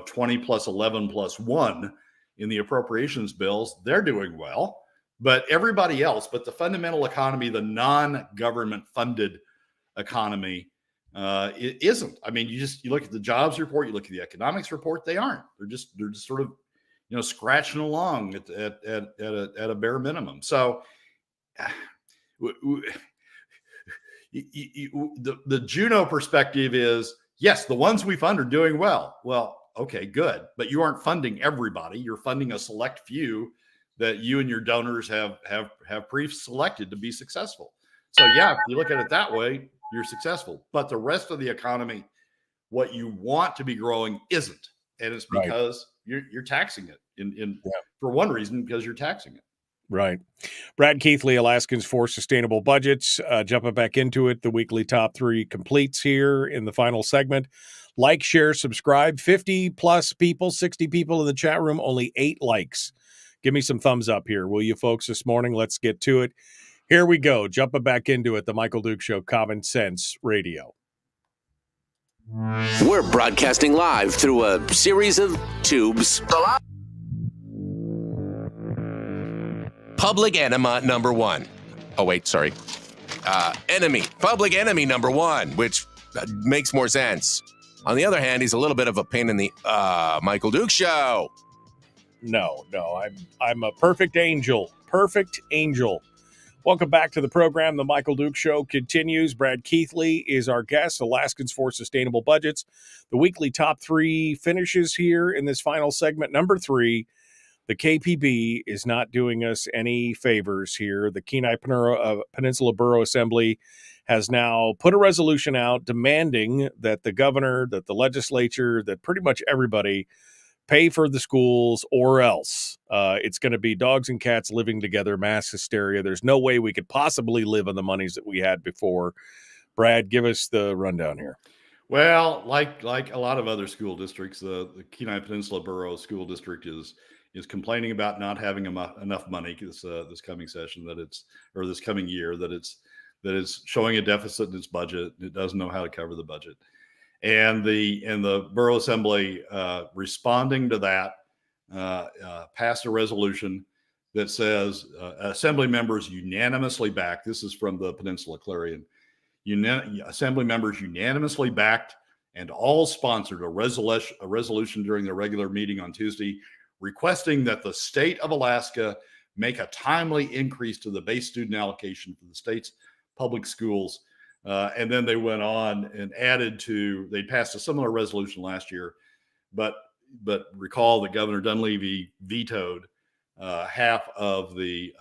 20 plus 11 plus 1 in the appropriations bills, they're doing well. But everybody else, but the fundamental economy, the non-government funded economy, it isn't. You look at the jobs report, you look at the economics report, they aren't. They're just sort of scratching along at a bare minimum. So the Juneau perspective is, yes, the ones we fund are doing well. Well, okay, good. But you aren't funding everybody. You're funding a select few that you and your donors have pre-selected to be successful. So yeah, if you look at it that way, you're successful. But the rest of the economy, what you want to be growing, isn't. And it's because you're taxing it for one reason, because you're taxing it. Right. Brad Keithley, Alaskans for Sustainable Budgets. Jumping back into it, the weekly top 3 completes here in the final segment. Like, share, subscribe. 50 plus people, 60 people in the chat room, only 8 likes. Give me some thumbs up here, will you, folks, this morning? Let's get to it. Here we go. Jumping back into it, the Michael Duke Show, Common Sense Radio. We're broadcasting live through a series of tubes. Public enema number 1. Oh, wait, sorry. Public enemy number 1, which makes more sense. On the other hand, he's a little bit of a pain in the Michael Duke Show. No, I'm a perfect angel. Perfect angel. Welcome back to the program. The Michael Duke Show continues. Brad Keithley is our guest, Alaskans for Sustainable Budgets. The weekly top 3 finishes here in this final segment. Number 3, the KPB is not doing us any favors here. The Kenai Peninsula Borough Assembly has now put a resolution out demanding that the governor, that the legislature, that pretty much everybody pay for the schools, or else it's going to be dogs and cats living together, mass hysteria. There's no way we could possibly live on the monies that we had before. Brad, give us the rundown here. Well, like a lot of other school districts, the Kenai Peninsula Borough School District is complaining about not having enough money this coming session, this coming year, that it's showing a deficit in its budget. It doesn't know how to cover the budget. And the Borough Assembly, responding to that, passed a resolution that says Assembly members unanimously backed. This is from the Peninsula Clarion. Assembly members unanimously backed and all sponsored a resolution during their regular meeting on Tuesday, requesting that the state of Alaska make a timely increase to the base student allocation for the state's public schools. And then they went on and they passed a similar resolution last year, but recall that Governor Dunleavy vetoed half of the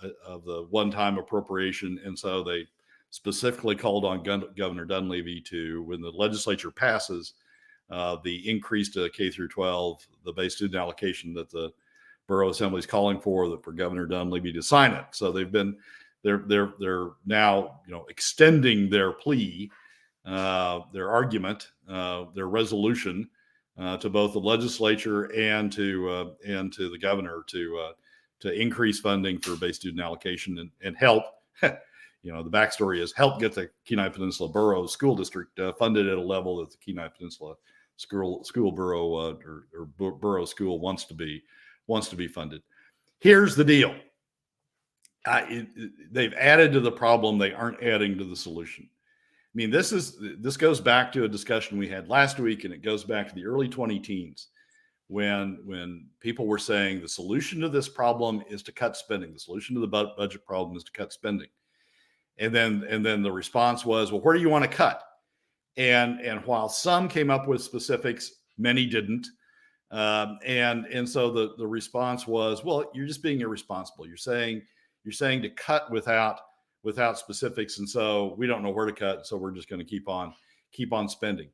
one-time appropriation, and so they specifically called on Governor Dunleavy to, when the legislature passes the increase to K through 12, the base student allocation that the Borough Assembly is calling for Governor Dunleavy to sign it. So they're now extending their plea, their argument, their resolution to both the legislature and to the governor to increase funding for base student allocation and help. The backstory is help get the Kenai Peninsula Borough School District funded at a level that the Kenai Peninsula School Borough or Borough School wants to be funded. Here's the deal. They've added to the problem. They aren't adding to the solution. I mean, this goes back to a discussion we had last week, and it goes back to the early 2010s when people were saying the solution to this problem is to cut spending. The solution to the budget problem is to cut spending. And then the response was, well, where do you want to cut? And while some came up with specifics, many didn't. And so the response was, well, you're just being irresponsible. You're saying to cut without specifics, and so we don't know where to cut, so we're just going to keep on spending.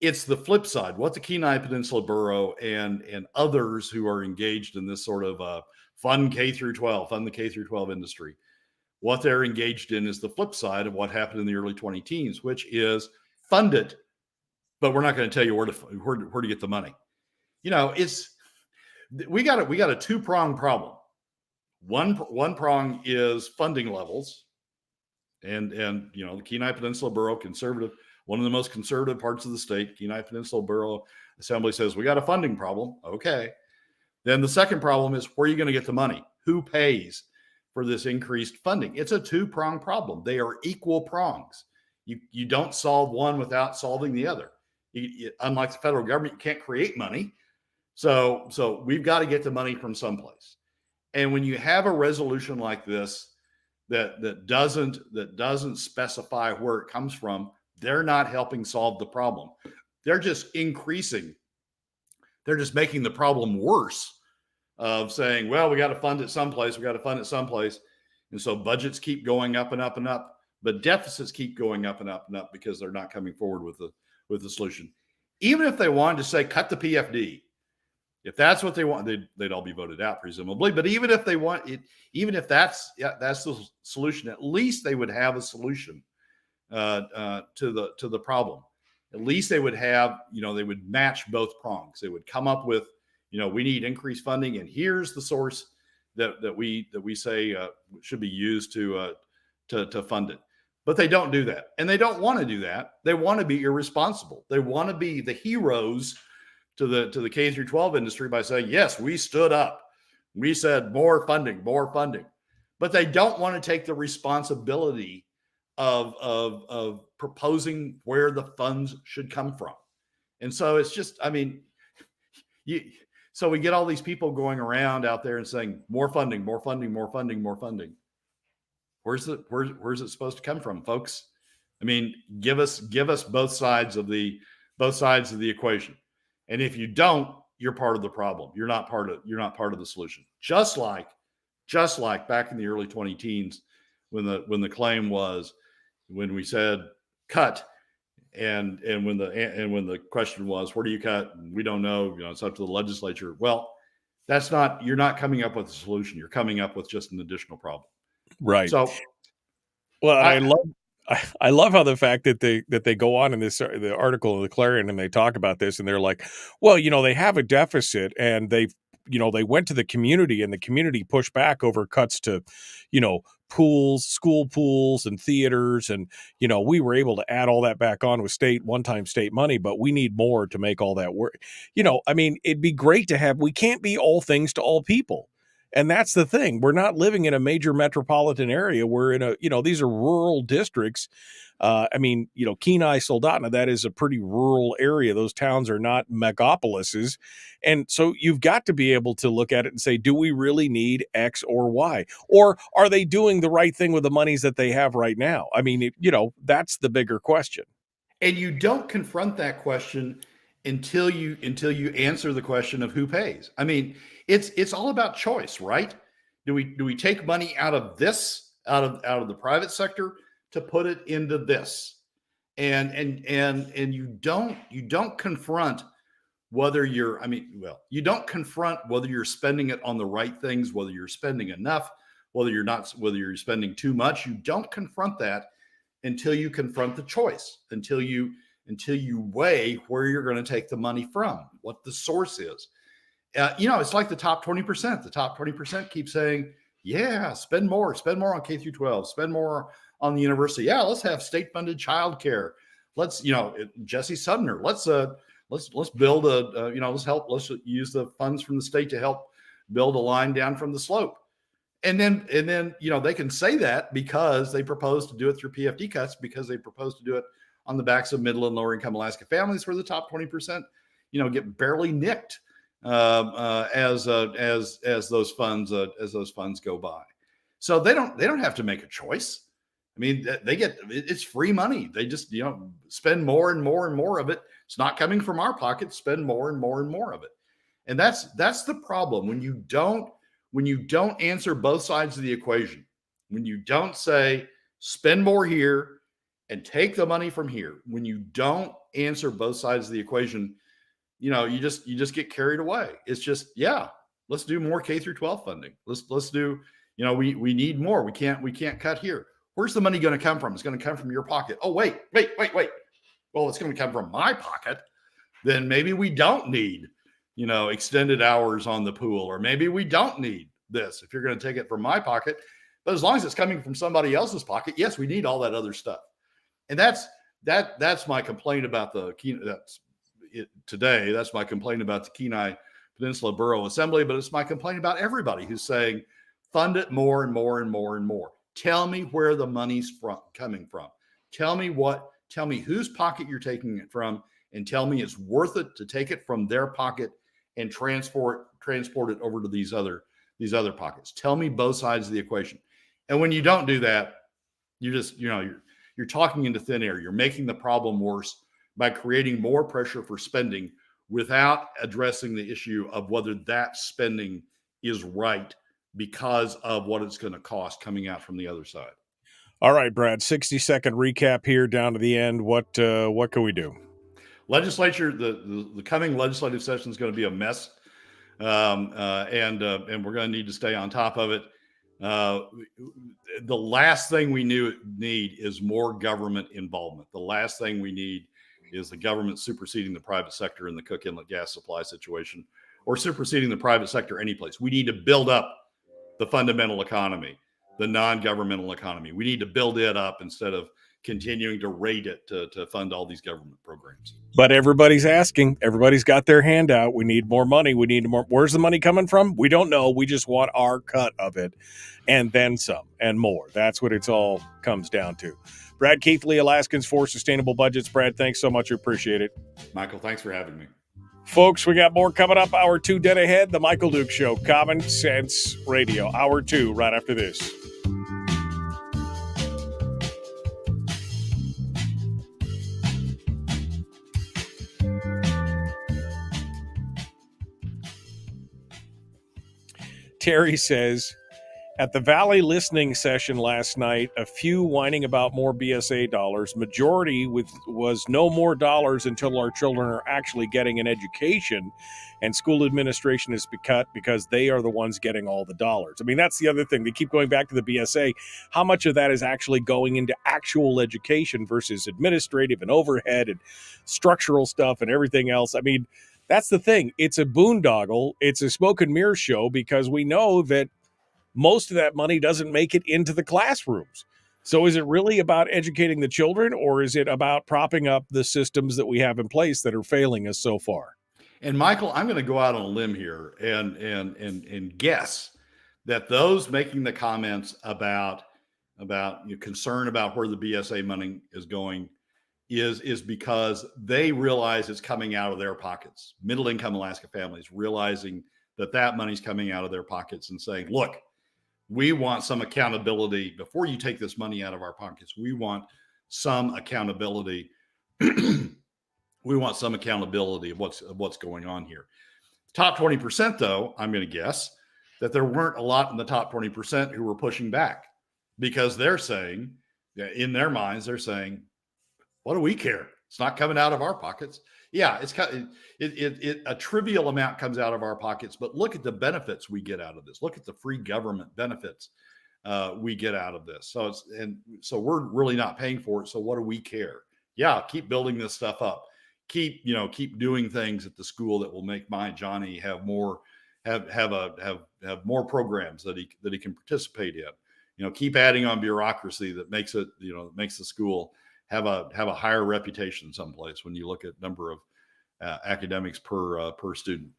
It's the flip side. What the Kenai Peninsula Borough and others who are engaged in this sort of fund the K through 12 industry, what they're engaged in is the flip side of what happened in the early 2010s, which is fund it, but we're not going to tell you where to get the money. We got a two-pronged problem. One prong is funding levels, and the Kenai Peninsula Borough conservative, one of the most conservative parts of the state, Kenai Peninsula Borough Assembly says we got a funding problem. Okay. Then the second problem is where are you going to get the money? Who pays for this increased funding? It's a two-pronged problem. They are equal prongs. You don't solve one without solving the other. Unlike the federal government, you can't create money. So we've got to get the money from someplace. And when you have a resolution like this that doesn't specify where it comes from, they're not helping solve the problem. They're just making the problem worse of saying, well, we got to fund it someplace. And so budgets keep going up and up and up, but deficits keep going up and up and up because they're not coming forward with the solution. Even if they wanted to say, cut the PFD, if that's what they want, they'd all be voted out, presumably. But even if they want it, even if that's the solution, at least they would have a solution to the problem. At least they would have, they would match both prongs. They would come up with, we need increased funding, and here's the source that we say should be used to fund it. But they don't do that, and they don't want to do that. They want to be irresponsible. They want to be the heroes to the K through 12 industry by saying, yes, we stood up. We said more funding. But they don't want to take the responsibility of proposing where the funds should come from. And so it's just, so we get all these people going around out there and saying more funding. Where's it supposed to come from, folks? Give us both sides of the equation. And if you don't, you're part of the problem. You're not part of the solution. Just like back in the early 2010s when the claim was, when we said cut, and when the question was, where do you cut? We don't know. It's up to the legislature. Well, you're not coming up with a solution. You're coming up with just an additional problem. Right. So, well, I love how the fact that they go on in the article in the Clarion and they talk about this and they're like, well, they have a deficit and they went to the community and the community pushed back over cuts to, pools, school pools and theaters. And, we were able to add all that back on with one-time state money, but we need more to make all that work. It'd be great to have, we can't be all things to all people. And that's the thing. We're not living in a major metropolitan area. We're in these are rural districts. Kenai, Soldotna, that is a pretty rural area. Those towns are not megapolises. And so you've got to be able to look at it and say, do we really need X or Y? Or are they doing the right thing with the monies that they have right now? That's the bigger question. And you don't confront that question until you answer the question of who pays. It's all about choice, right? Do we take money out of this, out of the private sector to put it into this? And you don't confront whether you don't confront whether you're spending it on the right things, whether you're spending enough, whether you're spending too much. You don't confront that until you confront the choice, until you weigh where you're going to take the money from, what the source is. It's like the top 20%. The top 20% keep saying, yeah, spend more on K through 12, spend more on the university. Yeah, let's have state-funded childcare. Let's, Jesse Sudner, let's build let's use the funds from the state to help build a line down from the slope. And then, they can say that because they propose to do it through PFD cuts, because they propose to do it on the backs of middle and lower income Alaska families, where the top 20%, get barely nicked as those funds go by. So they don't have to make a choice. I mean, it's free money. They just, spend more and more and more of it. It's not coming from our pockets. Spend more and more and more of it. And that's the problem. When you don't answer both sides of the equation, when you don't say spend more here and take the money from here, when you don't answer both sides of the equation, you just get carried away. It's just, let's do more K through 12 funding. Let's do, we need more. We can't cut here. Where's the money going to come from? It's going to come from your pocket. Oh, wait. Well, it's going to come from my pocket. Then maybe we don't need, extended hours on the pool, or maybe we don't need this if you're going to take it from my pocket. But as long as it's coming from somebody else's pocket, yes, we need all that other stuff. And that's my complaint about today. That's my complaint about the Kenai Peninsula Borough Assembly, but it's my complaint about everybody who's saying, fund it more and more and more and more. Tell me where the money's coming from. Tell me whose pocket you're taking it from, and tell me it's worth it to take it from their pocket and transport it over to these other pockets. Tell me both sides of the equation. And when you don't do that, you're just, you're talking into thin air. You're making the problem worse by creating more pressure for spending without addressing the issue of whether that spending is right because of what it's going to cost coming out from the other side. All right, Brad, 60-second recap here down to the end. What can we do? Legislature, the coming legislative session is going to be a mess. And we're going to need to stay on top of it. The last thing we need is more government involvement. The last thing we need is the government superseding the private sector in the Cook Inlet gas supply situation, or superseding the private sector anyplace. We need to build up the fundamental economy, the non-governmental economy. We need to build it up instead of continuing to raid it to fund all these government programs. But everybody's asking. Everybody's got their hand out. We need more money. We need more. Where's the money coming from? We don't know. We just want our cut of it, and then some and more. That's what it's all comes down to. Brad Keithley, Alaskans for Sustainable Budgets. Brad, thanks so much. We appreciate it. Michael, thanks for having me. Folks, we got more coming up. Hour 2 dead ahead. The Michael Duke Show, Common Sense Radio. Hour 2 right after this. Terry says, at the Valley listening session last night, a few whining about more BSA dollars. Majority was no more dollars until our children are actually getting an education, and school administration is cut because they are the ones getting all the dollars. I mean, that's the other thing. They keep going back to the BSA. How much of that is actually going into actual education versus administrative and overhead and structural stuff and everything else? I mean, that's the thing. It's a boondoggle. It's a smoke and mirror show, because we know that most of that money doesn't make it into the classrooms. So is it really about educating the children, or is it about propping up the systems that we have in place that are failing us so far? And Michael, I'm going to go out on a limb here and guess that those making the comments about concern about where the BSA money is going is because they realize it's coming out of their pockets. Middle income Alaska families realizing that money's coming out of their pockets and saying, look, we want some accountability before you take this money out of our pockets. We want some accountability. We want some accountability of what's going on here. Top 20%, though, I'm going to guess that there weren't a lot in the top 20% who were pushing back, because they're saying, in their minds, they're saying, what do we care? It's not coming out of our pockets. Yeah, a trivial amount comes out of our pockets, but look at the benefits we get out of this. Look at the free government benefits we get out of this. So we're really not paying for it. So what do we care? Yeah, keep building this stuff up. keep doing things at the school that will make my Johnny have more programs that he can participate in. Keep adding on bureaucracy that makes the school have a higher reputation someplace when you look at number of academics per student.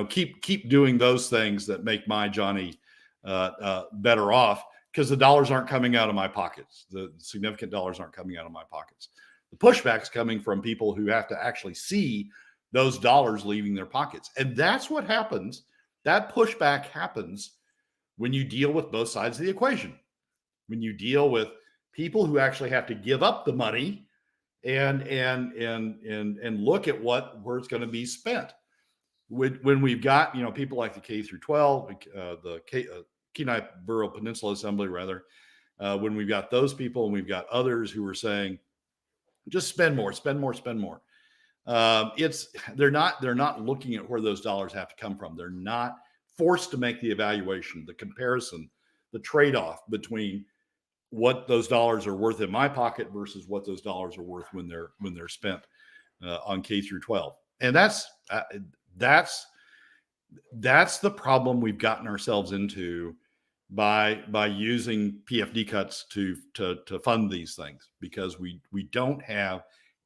Keep doing those things that make my Johnny better off, because the dollars aren't coming out of my pockets. The significant dollars aren't coming out of my pockets. The pushback's coming from people who have to actually see those dollars leaving their pockets. And that's what happens. That pushback happens when you deal with both sides of the equation. When you deal with people who actually have to give up the money and look at where it's going to be spent. When we've got people like the K through 12, the Kenai Borough Peninsula Assembly, rather, when we've got those people and we've got others who are saying, just spend more. They're not looking at where those dollars have to come from. They're not forced to make the evaluation, the comparison, the trade-off between what those dollars are worth in my pocket versus what those dollars are worth when they're spent on K through 12. And that's the problem we've gotten ourselves into by using PFD cuts to fund these things, because we don't have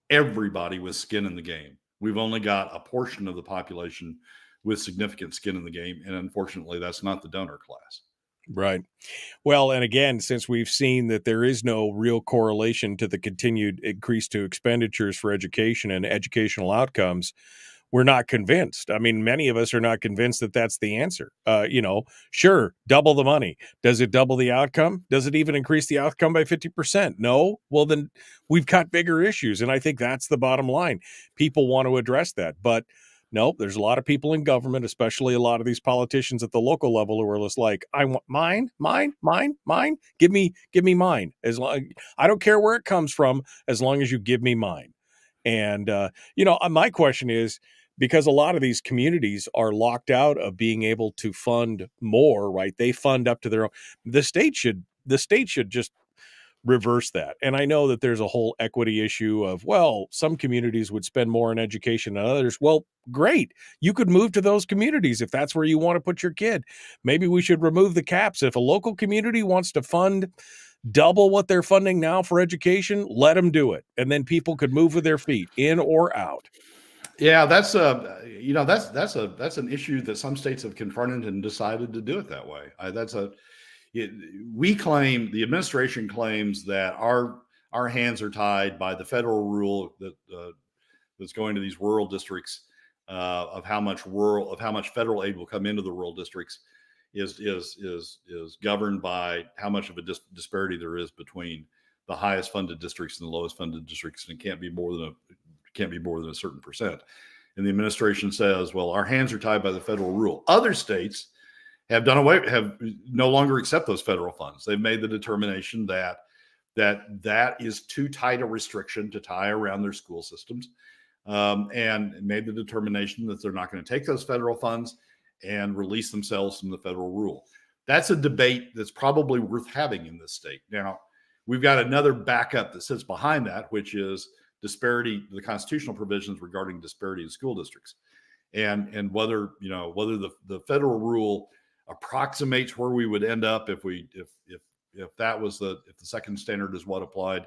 everybody with skin in the game. We've only got a portion of the population with significant skin in the game, and unfortunately, that's not the donor class. Right. Well, and again, since we've seen that there is no real correlation to the continued increase to expenditures for education and educational outcomes, we're not convinced. I mean, many of us are not convinced that that's the answer. Sure, double the money. Does it double the outcome? Does it even increase the outcome by 50%? No. Well, then we've got bigger issues. And I think that's the bottom line. People want to address that. But no, there's a lot of people in government, especially a lot of these politicians at the local level, who are just like, I want mine. Give me mine. I don't care where it comes from, as long as you give me mine. And, my question is, because a lot of these communities are locked out of being able to fund more, right? They fund up to their own. The state should just reverse that. And I know that there's a whole equity issue of, well, some communities would spend more on education than others. Well, great. You could move to those communities if that's where you want to put your kid. Maybe we should remove the caps. If a local community wants to fund double what they're funding now for education, let them do it. And then people could move with their feet, in or out. Yeah, that's an issue that some states have confronted and decided to do it that way. The administration claims that our hands are tied by the federal rule that's going to these rural districts of how much federal aid will come into the rural districts is governed by how much of a disparity there is between the highest funded districts and the lowest funded districts, and it can't be more than a certain percent. And the administration says, well, our hands are tied by the federal rule. Other states have no longer accept those federal funds. They've made the determination that is too tight a restriction to tie around their school systems, and made the determination that they're not going to take those federal funds and release themselves from the federal rule. That's a debate that's probably worth having in this state. Now, we've got another backup that sits behind that, which is disparity, the constitutional provisions regarding disparity in school districts, and whether the federal rule approximates where we would end up if the second standard is what applied,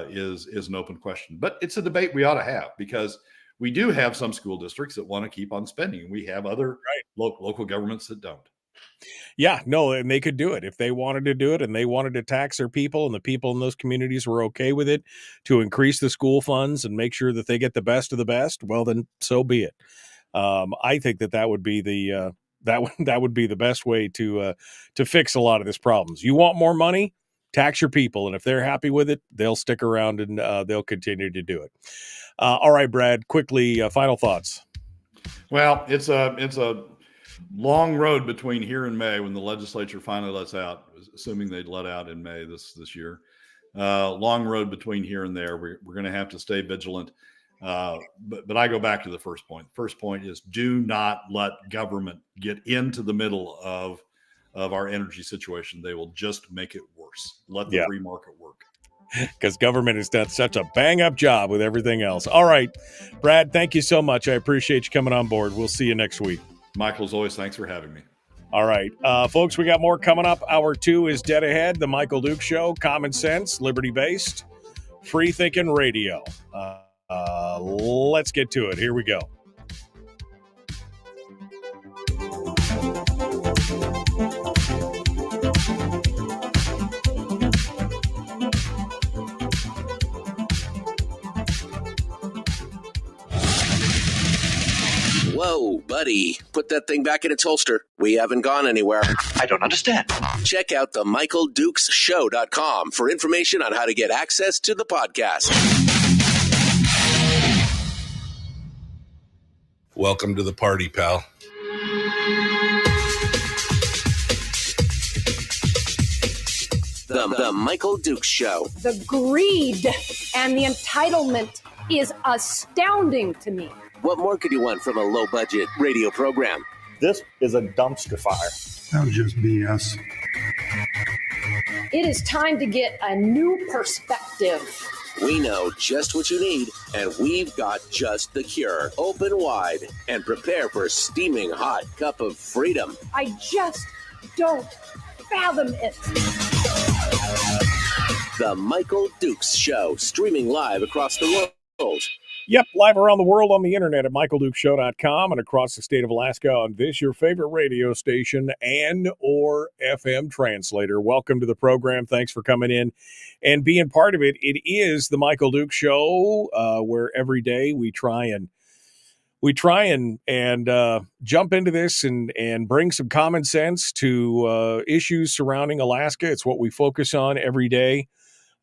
is an open question. But it's a debate we ought to have, because we do have some school districts that want to keep on spending. We have other local governments that don't. Yeah, no, and they could do it if they wanted to do it, and they wanted to tax their people, and the people in those communities were okay with it, to increase the school funds and make sure that they get the best of the best. Well, then so be it. I think that would be that would be the best way to fix a lot of these problems. You want more money? Tax your people, and if they're happy with it, they'll stick around and they'll continue to do it. All right, Brad, quickly, final thoughts. Well, it's a long road between here and May, when the legislature finally lets out, assuming they'd let out in May this year. Long road between here and there. We're going to have to stay vigilant. But I go back to the first point. First point is, do not let government get into the middle of our energy situation. They will just make it worse. Let the free market work. because government has done such a bang-up job with everything else. All right, Brad, thank you so much. I appreciate you coming on board. We'll see you next week. Michael, as always, thanks for having me. All right, folks, we got more coming up. Hour 2 is dead ahead. The Michael Duke Show, common sense, liberty-based, free-thinking radio. Let's get to it. Here we go. Whoa, buddy. Put that thing back in its holster. We haven't gone anywhere. I don't understand. Check out the MichaelDukesShow.com for information on how to get access to the podcast. Welcome to the party, pal. The Michael Dukes Show. The greed and the entitlement is astounding to me. What more could you want from a low-budget radio program? This is a dumpster fire. That was just BS. It is time to get a new perspective. We know just what you need, and we've got just the cure. Open wide and prepare for a steaming hot cup of freedom. I just don't fathom it. The Michael Dukes Show, streaming live across the world. Yep, live around the world on the internet at michaeldukeshow.com and across the state of Alaska on this, your favorite radio station and or FM translator. Welcome to the program. Thanks for coming in and being part of it. It is the Michael Duke Show, where every day we try and jump into this and bring some common sense to issues surrounding Alaska. It's what we focus on every day.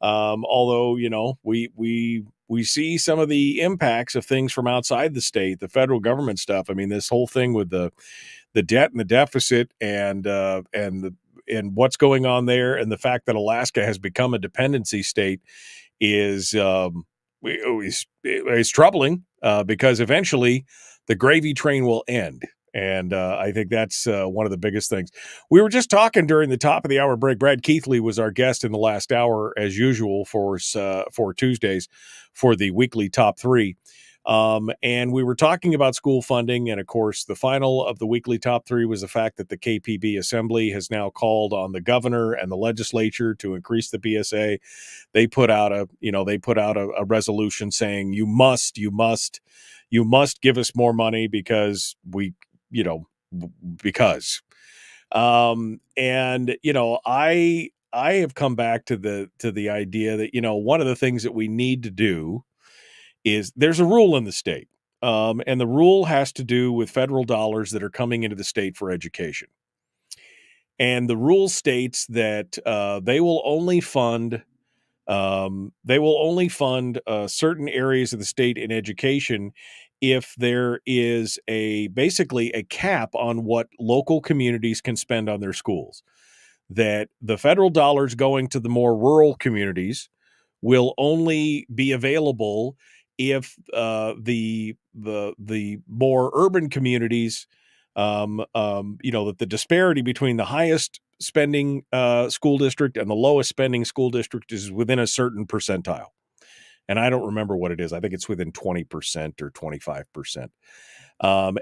Although, you know, we see some of the impacts of things from outside the state, the federal government stuff. I mean, this whole thing with the debt and the deficit and what's going on there, and the fact that Alaska has become a dependency state is troubling because eventually the gravy train will end. And I think that's one of the biggest things. We were just talking during the top of the hour break. Brad Keithley was our guest in the last hour, as usual, for Tuesdays for the weekly top 3. And we were talking about school funding. And, of course, the final of the weekly top 3 was the fact that the KPB Assembly has now called on the governor and the legislature to increase the BSA. They put out a resolution saying you must give us more money because I have come back to the idea that, one of the things that we need to do is there's a rule in the state, and the rule has to do with federal dollars that are coming into the state for education. And the rule states that they will only fund certain areas of the state in education if there is basically a cap on what local communities can spend on their schools. That the federal dollars going to the more rural communities will only be available if the more urban communities, that the disparity between the highest spending school district and the lowest spending school district is within a certain percentile. And I don't remember what it is. I think it's within 20% or 25%.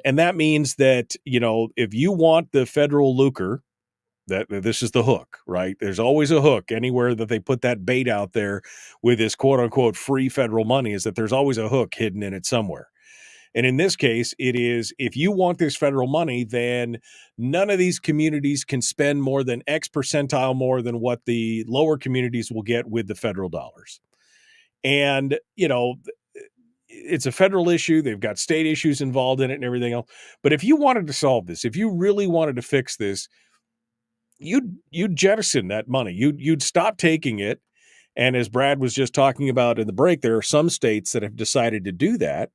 And that means that, if you want the federal lucre, that this is the hook, right? There's always a hook anywhere that they put that bait out there with this quote unquote free federal money, is that there's always a hook hidden in it somewhere. And in this case, it is, if you want this federal money, then none of these communities can spend more than X percentile more than what the lower communities will get with the federal dollars. And, it's a federal issue. They've got state issues involved in it and everything else. But if you wanted to solve this, if you really wanted to fix this, you'd jettison that money. You'd stop taking it. And as Brad was just talking about in the break, there are some states that have decided to do that,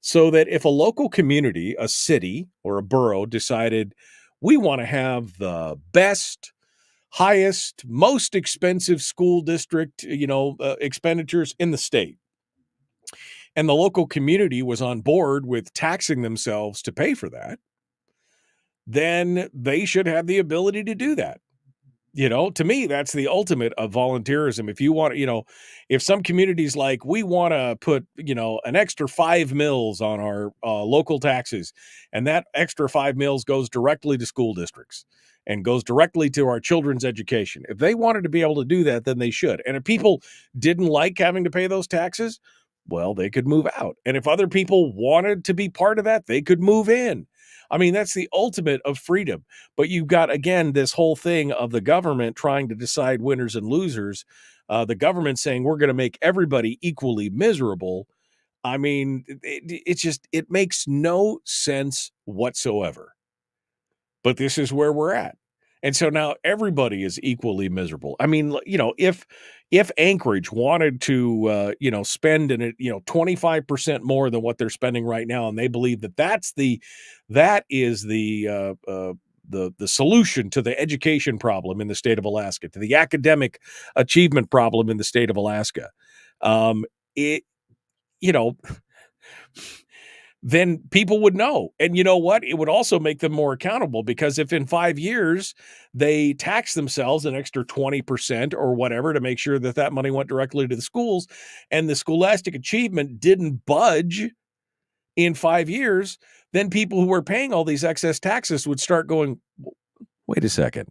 so that if a local community, a city or a borough decided we want to have the best, highest, most expensive school district, expenditures in the state, and the local community was on board with taxing themselves to pay for that, then they should have the ability to do that. To me, that's the ultimate of volunteerism. If you want, if some communities like, we want to put, an extra 5 mils on our local taxes, and that extra 5 mils goes directly to school districts and goes directly to our children's education. If they wanted to be able to do that, then they should. And if people didn't like having to pay those taxes, well, they could move out. And if other people wanted to be part of that, they could move in. I mean, that's the ultimate of freedom. But you've got, again, this whole thing of the government trying to decide winners and losers, the government saying we're going to make everybody equally miserable. I mean, it makes no sense whatsoever. But this is where we're at. And so now everybody is equally miserable. I mean, if Anchorage wanted to, spend 25% more than what they're spending right now, and they believe that is the solution to the education problem in the state of Alaska, to the academic achievement problem in the state of Alaska, then people would know. And you know what? It would also make them more accountable, because if in 5 years they tax themselves an extra 20% or whatever to make sure that money went directly to the schools, and the scholastic achievement didn't budge in 5 years, then people who were paying all these excess taxes would start going, wait a second.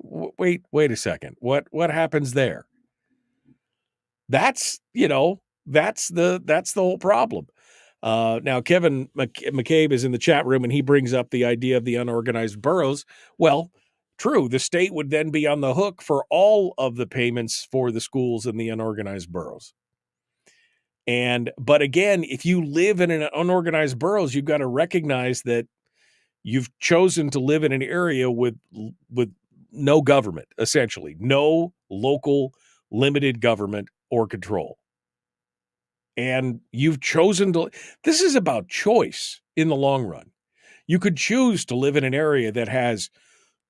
Wait a second. What happens there? That's the whole problem. Now, Kevin McCabe is in the chat room, and he brings up the idea of the unorganized boroughs. Well, true. The state would then be on the hook for all of the payments for the schools in the unorganized boroughs. But again, if you live in an unorganized boroughs, you've got to recognize that you've chosen to live in an area with no government, essentially, no local limited government or control. And you've chosen this is about choice in the long run. You could choose to live in an area that has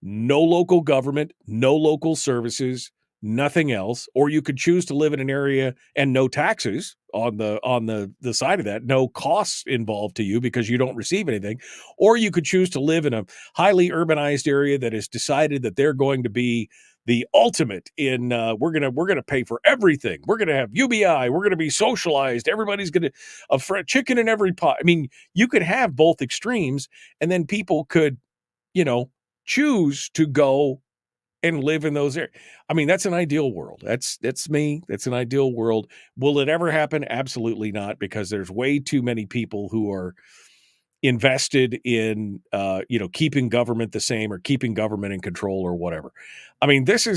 no local government, no local services, nothing else, or you could choose to live in an area and no taxes on the side of that, no costs involved to you because you don't receive anything, or you could choose to live in a highly urbanized area that has decided that they're going to be the ultimate in we're gonna pay for everything. We're gonna have UBI. We're gonna be socialized. Everybody's gonna a chicken in every pot. I mean, you could have both extremes, and then people could, choose to go and live in those areas. I mean, that's an ideal world. That's me. That's an ideal world. Will it ever happen? Absolutely not, because there's way too many people who are invested in, keeping government the same or keeping government in control or whatever. I mean, but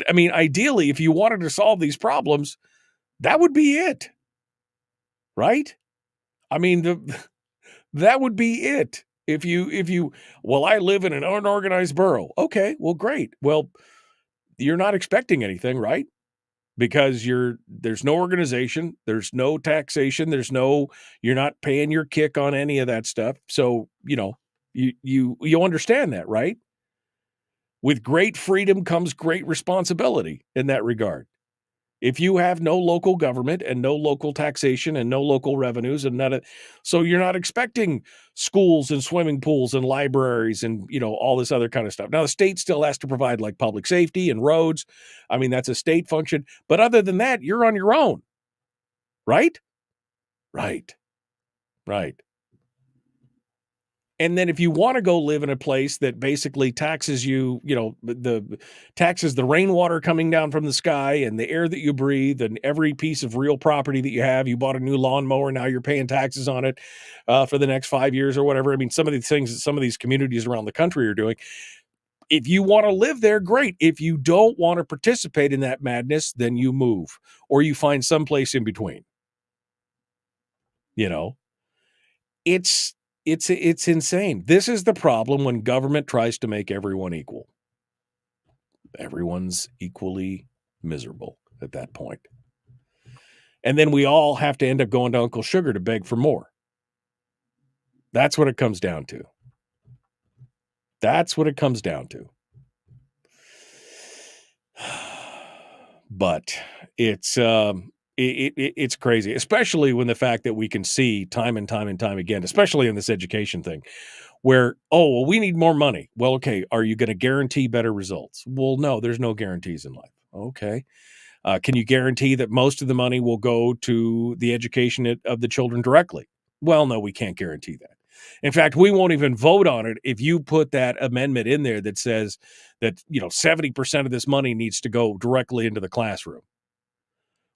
I mean, ideally, if you wanted to solve these problems, that would be it. Right? I mean, that would be it. If you, I live in an unorganized borough. Okay, well, great. Well, you're not expecting anything, right? Because there's no organization, there's no taxation, you're not paying your kick on any of that stuff. So, you understand that, right? With great freedom comes great responsibility in that regard. If you have no local government and no local taxation and no local revenues so you're not expecting schools and swimming pools and libraries and, all this other kind of stuff. Now, the state still has to provide like public safety and roads. I mean, that's a state function. But other than that, you're on your own. Right? Right. And then if you want to go live in a place that basically taxes you, taxes the rainwater coming down from the sky and the air that you breathe and every piece of real property that you have, you bought a new lawnmower, now you're paying taxes on it for the next 5 years or whatever. I mean, some of these things that some of these communities around the country are doing. If you want to live there, great. If you don't want to participate in that madness, then you move or you find someplace in between. It's insane. This is the problem when government tries to make everyone equal. Everyone's equally miserable at that point. And then we all have to end up going to Uncle Sugar to beg for more. That's what it comes down to. But it's crazy, especially when the fact that we can see time and time again, especially in this education thing, where, oh, well, we need more money. Well, okay, are you going to guarantee better results? Well, no, there's no guarantees in life. Okay. Can you guarantee that most of the money will go to the education of the children directly? Well, no, we can't guarantee that. In fact, we won't even vote on it if you put that amendment in there that says that, 70% of this money needs to go directly into the classroom.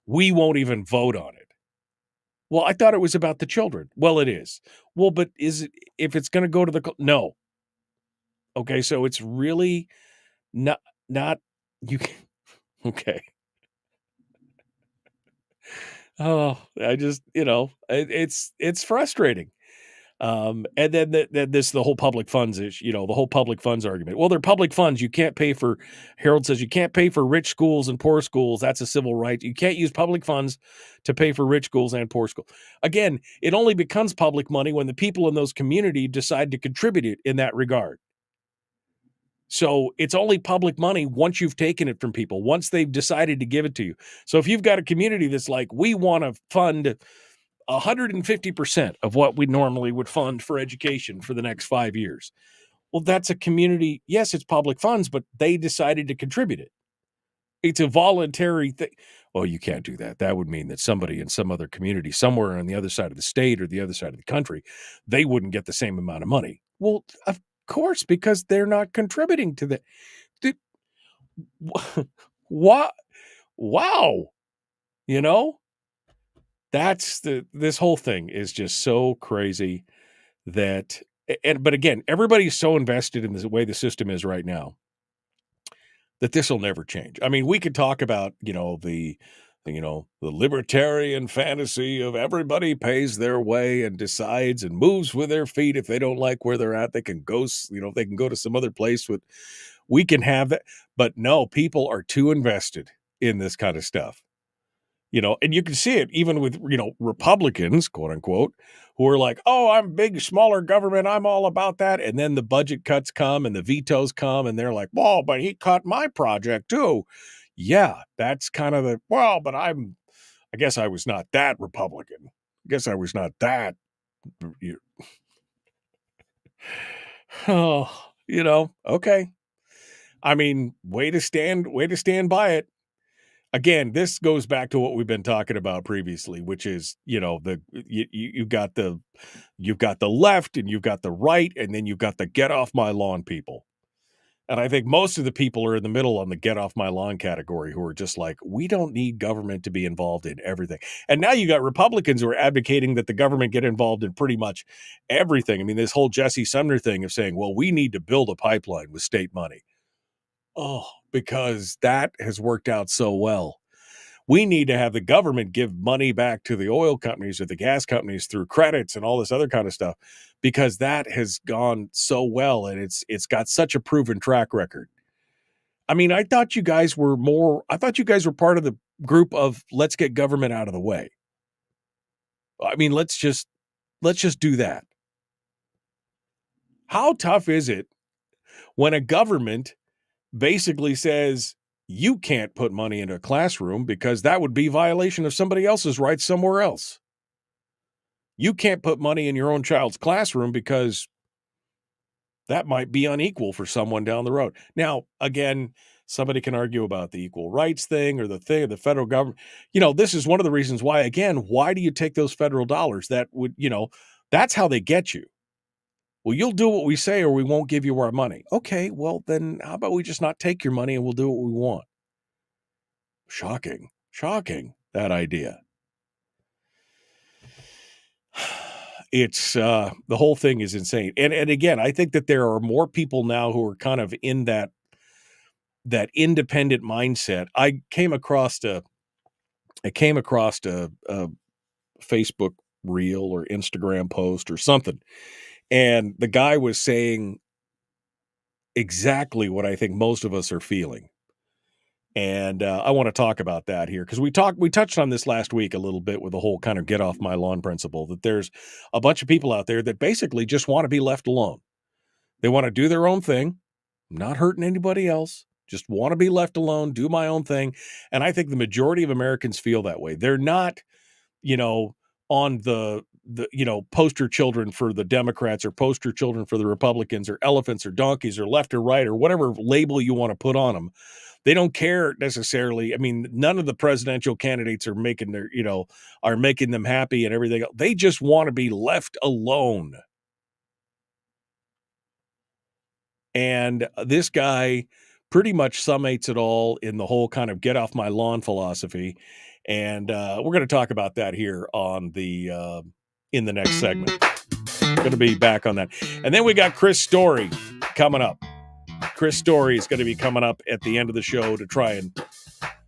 We won't even vote on it. Well, I thought it was about the children. Well, it is. Well, but is it, if it's going to go to no. Okay, so it's really not you. Okay. Oh, I just, it's frustrating. And then the whole public funds issue, the whole public funds argument. Well, they're public funds. You can't pay for, Harold says, you can't pay for rich schools and poor schools. That's a civil right. You can't use public funds to pay for rich schools and poor schools. Again, it only becomes public money when the people in those communities decide to contribute it in that regard. So it's only public money once you've taken it from people, once they've decided to give it to you. So if you've got a community that's like, we want to fund 150% of what we normally would fund for education for the next 5 years. Well, that's a community. Yes, it's public funds, but they decided to contribute it. It's a voluntary thing. Well, you can't do that. That would mean that somebody in some other community, somewhere on the other side of the state or the other side of the country, they wouldn't get the same amount of money. Well, of course, because they're not contributing to that. What? Wow. This whole thing is just so crazy but again, everybody's so invested in the way the system is right now that this will never change. I mean, we could talk about, the libertarian fantasy of everybody pays their way and decides and moves with their feet. If they don't like where they're at, they can go, they can go to some other place we can have that. But no, people are too invested in this kind of stuff. And you can see it even with, Republicans, quote unquote, who are like, oh, I'm big, smaller government. I'm all about that. And then the budget cuts come and the vetoes come and they're like, well, but he cut my project too. Yeah, that's kind of but I guess I was not that Republican. I guess I was not that. Oh, okay. I mean, way to stand by it. Again, this goes back to what we've been talking about previously, which is, you've got the left and you've got the right, and then you've got the get off my lawn people. And I think most of the people are in the middle on the get off my lawn category, who are just like, we don't need government to be involved in everything. And now you got Republicans who are advocating that the government get involved in pretty much everything. I mean, this whole Jesse Sumner thing of saying, well, we need to build a pipeline with state money. Oh, because that has worked out so well. We need to have the government give money back to the oil companies or the gas companies through credits and all this other kind of stuff, because that has gone so well and it's got such a proven track record. I mean, I thought you guys were part of the group of let's get government out of the way. I mean, let's just do that. How tough is it when a government basically says you can't put money into a classroom because that would be violation of somebody else's rights somewhere else? You can't put money in your own child's classroom because that might be unequal for someone down the road. Now, again, somebody can argue about the equal rights thing or the federal government. This is one of the reasons why, again, why do you take those federal dollars? That would, that's how they get you. Well, you'll do what we say or we won't give you our money. Okay, well, then how about we just not take your money and we'll do what we want? Shocking, that idea. It's the whole thing is insane. And again, I think that there are more people now who are kind of in that independent mindset. I came across a Facebook reel or Instagram post or something. And the guy was saying exactly what I think most of us are feeling. And I want to talk about that here because we touched on this last week a little bit with the whole kind of get off my lawn principle, that there's a bunch of people out there that basically just want to be left alone. They want to do their own thing, not hurting anybody else, just want to be left alone, do my own thing. And I think the majority of Americans feel that way. They're not, on the poster children for the Democrats or poster children for the Republicans or elephants or donkeys or left or right or whatever label you want to put on them. They don't care necessarily. I mean, none of the presidential candidates are making them happy and everything else. They just want to be left alone. And this guy pretty much summates it all in the whole kind of get off my lawn philosophy. And we're going to talk about that here on in the next segment. Going to be back on that. And then we got Chris Story coming up. Chris Story is going to be coming up at the end of the show to try and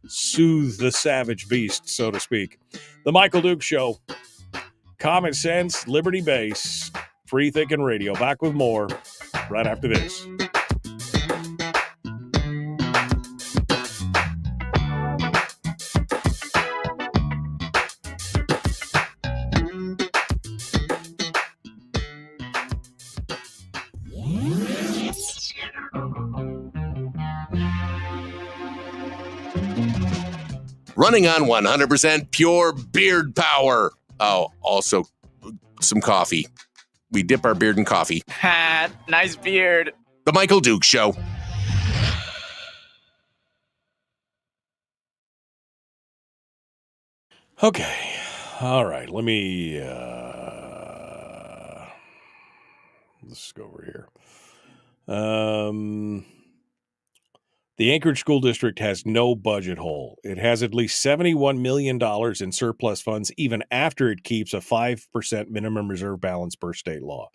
soothe the savage beast, so to speak. The Michael Duke Show. Common sense, liberty base, free thinking radio. Back with more right after this. Running on 100% pure beard power. Oh, also some coffee. We dip our beard in coffee. Ha, nice beard. The Michael Duke Show. Okay. All right. Let me let's go over here. The Anchorage School District has no budget hole. It has at least $71 million in surplus funds, even after it keeps a 5% minimum reserve balance per state law.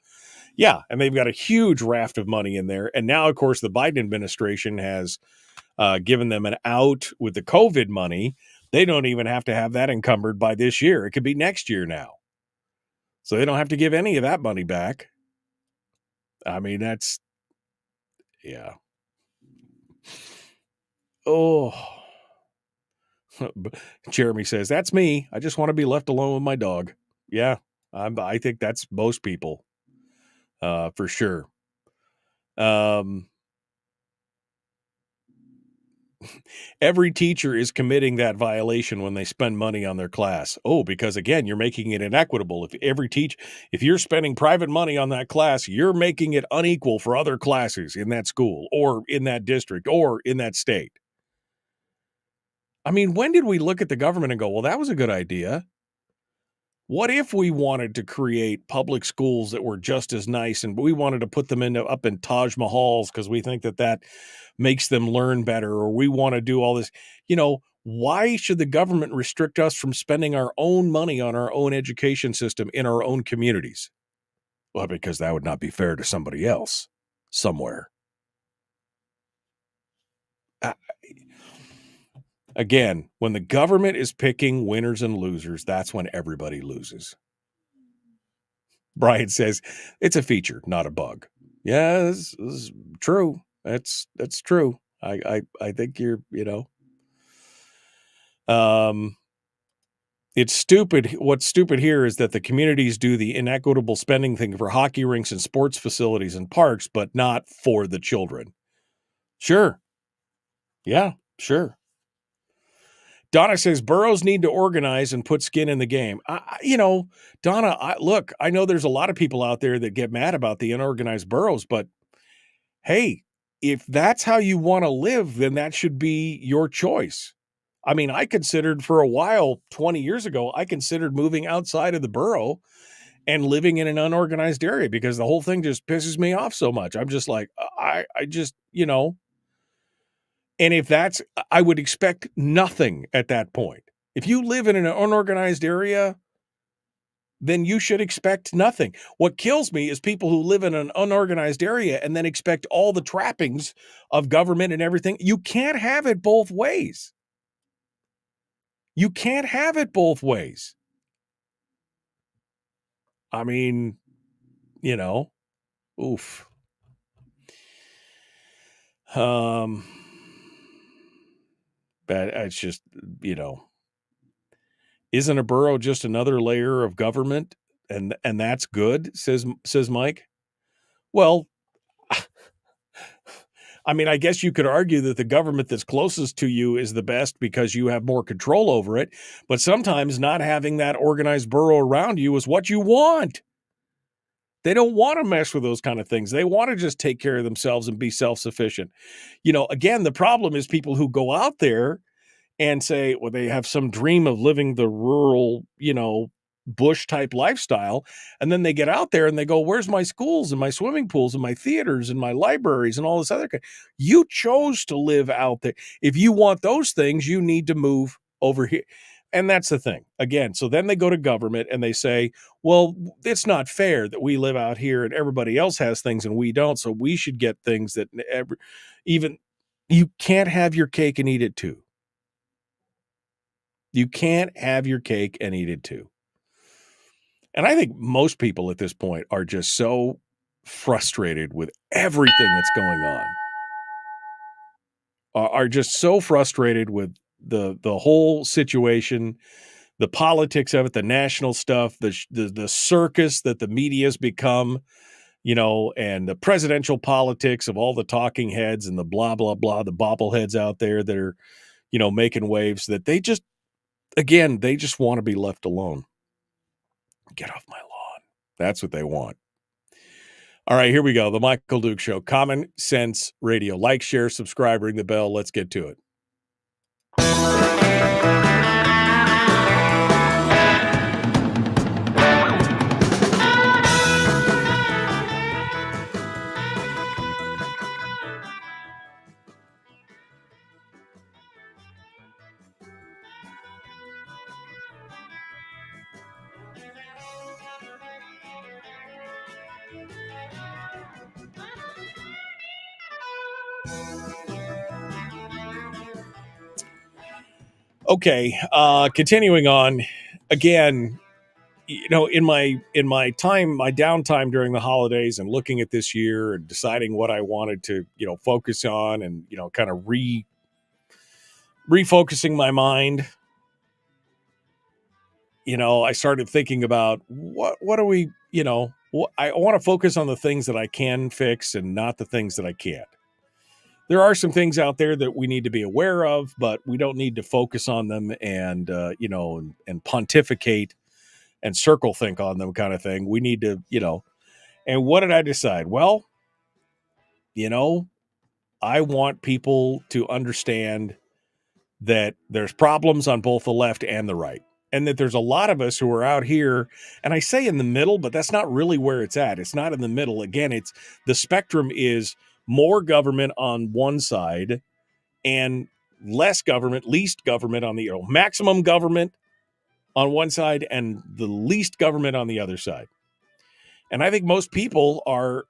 Yeah, and they've got a huge raft of money in there. And now, of course, the Biden administration has given them an out with the COVID money. They don't even have to have that encumbered by this year. It could be next year now. So they don't have to give any of that money back. I mean, that's, yeah. Oh, Jeremy says, that's me. I just want to be left alone with my dog. Yeah, I think that's most people, for sure. Every teacher is committing that violation when they spend money on their class. Oh, because again, you're making it inequitable. If you're spending private money on that class, you're making it unequal for other classes in that school or in that district or in that state. I mean, when did we look at the government and go, well, that was a good idea? What if we wanted to create public schools that were just as nice and we wanted to put them up in Taj Mahals because we think that makes them learn better, or we want to do all this? Why should the government restrict us from spending our own money on our own education system in our own communities? Well, because that would not be fair to somebody else somewhere. Again, when the government is picking winners and losers, that's when everybody loses. Brian says it's a feature, not a bug. Yeah, this is true. That's true. I think it's stupid. What's stupid here is that the communities do the inequitable spending thing for hockey rinks and sports facilities and parks, but not for the children. Sure. Yeah, sure. Donna says boroughs need to organize and put skin in the game. Donna, look, I know there's a lot of people out there that get mad about the unorganized boroughs, but hey, if that's how you want to live, then that should be your choice. I mean, I considered for a while, 20 years ago, I considered moving outside of the borough and living in an unorganized area because the whole thing just pisses me off so much. I'm just like, I just. And if I would expect nothing at that point. If you live in an unorganized area, then you should expect nothing. What kills me is people who live in an unorganized area and then expect all the trappings of government and everything. You can't have it both ways. You can't have it both ways. I mean, oof. But it's just, isn't a borough just another layer of government? And that's good, says Mike. Well, I mean, I guess you could argue that the government that's closest to you is the best because you have more control over it. But sometimes not having that organized borough around you is what you want. They don't want to mess with those kind of things. They want to just take care of themselves and be self-sufficient. Again, the problem is people who go out there and say, well, they have some dream of living the rural, bush type lifestyle. And then they get out there and they go, where's my schools and my swimming pools and my theaters and my libraries and all this other kind? You chose to live out there. If you want those things, you need to move over here. And that's the thing. Again, so then they go to government and they say, well, it's not fair that we live out here and everybody else has things and we don't. So we should get things that even you can't have your cake and eat it too. You can't have your cake and eat it too. And I think most people at this point are just so frustrated with everything that's going on. Are just so frustrated with the whole situation, the politics of it, the national stuff, the circus that the media's become, and the presidential politics of all the talking heads and the blah, blah, blah, the bobbleheads out there that are, making waves that they just want to be left alone. Get off my lawn. That's what they want. All right, here we go. The Michael Duke Show. Common Sense Radio. Like, share, subscribe, ring the bell. Let's get to it. Okay, continuing on. Again, in my downtime during the holidays and looking at this year and deciding what I wanted to, focus on and, kind of refocusing my mind, I started thinking about what are we, I want to focus on the things that I can fix and not the things that I can't. There are some things out there that we need to be aware of, but we don't need to focus on them and, and pontificate and circle think on them kind of thing. We need to, and what did I decide? Well, I want people to understand that there's problems on both the left and the right. And that there's a lot of us who are out here, and I say in the middle, but that's not really where it's at. It's not in the middle. Again, it's the spectrum is more government on one side and less government, least government on the maximum government on one side and the least government on the other side. And I think most people are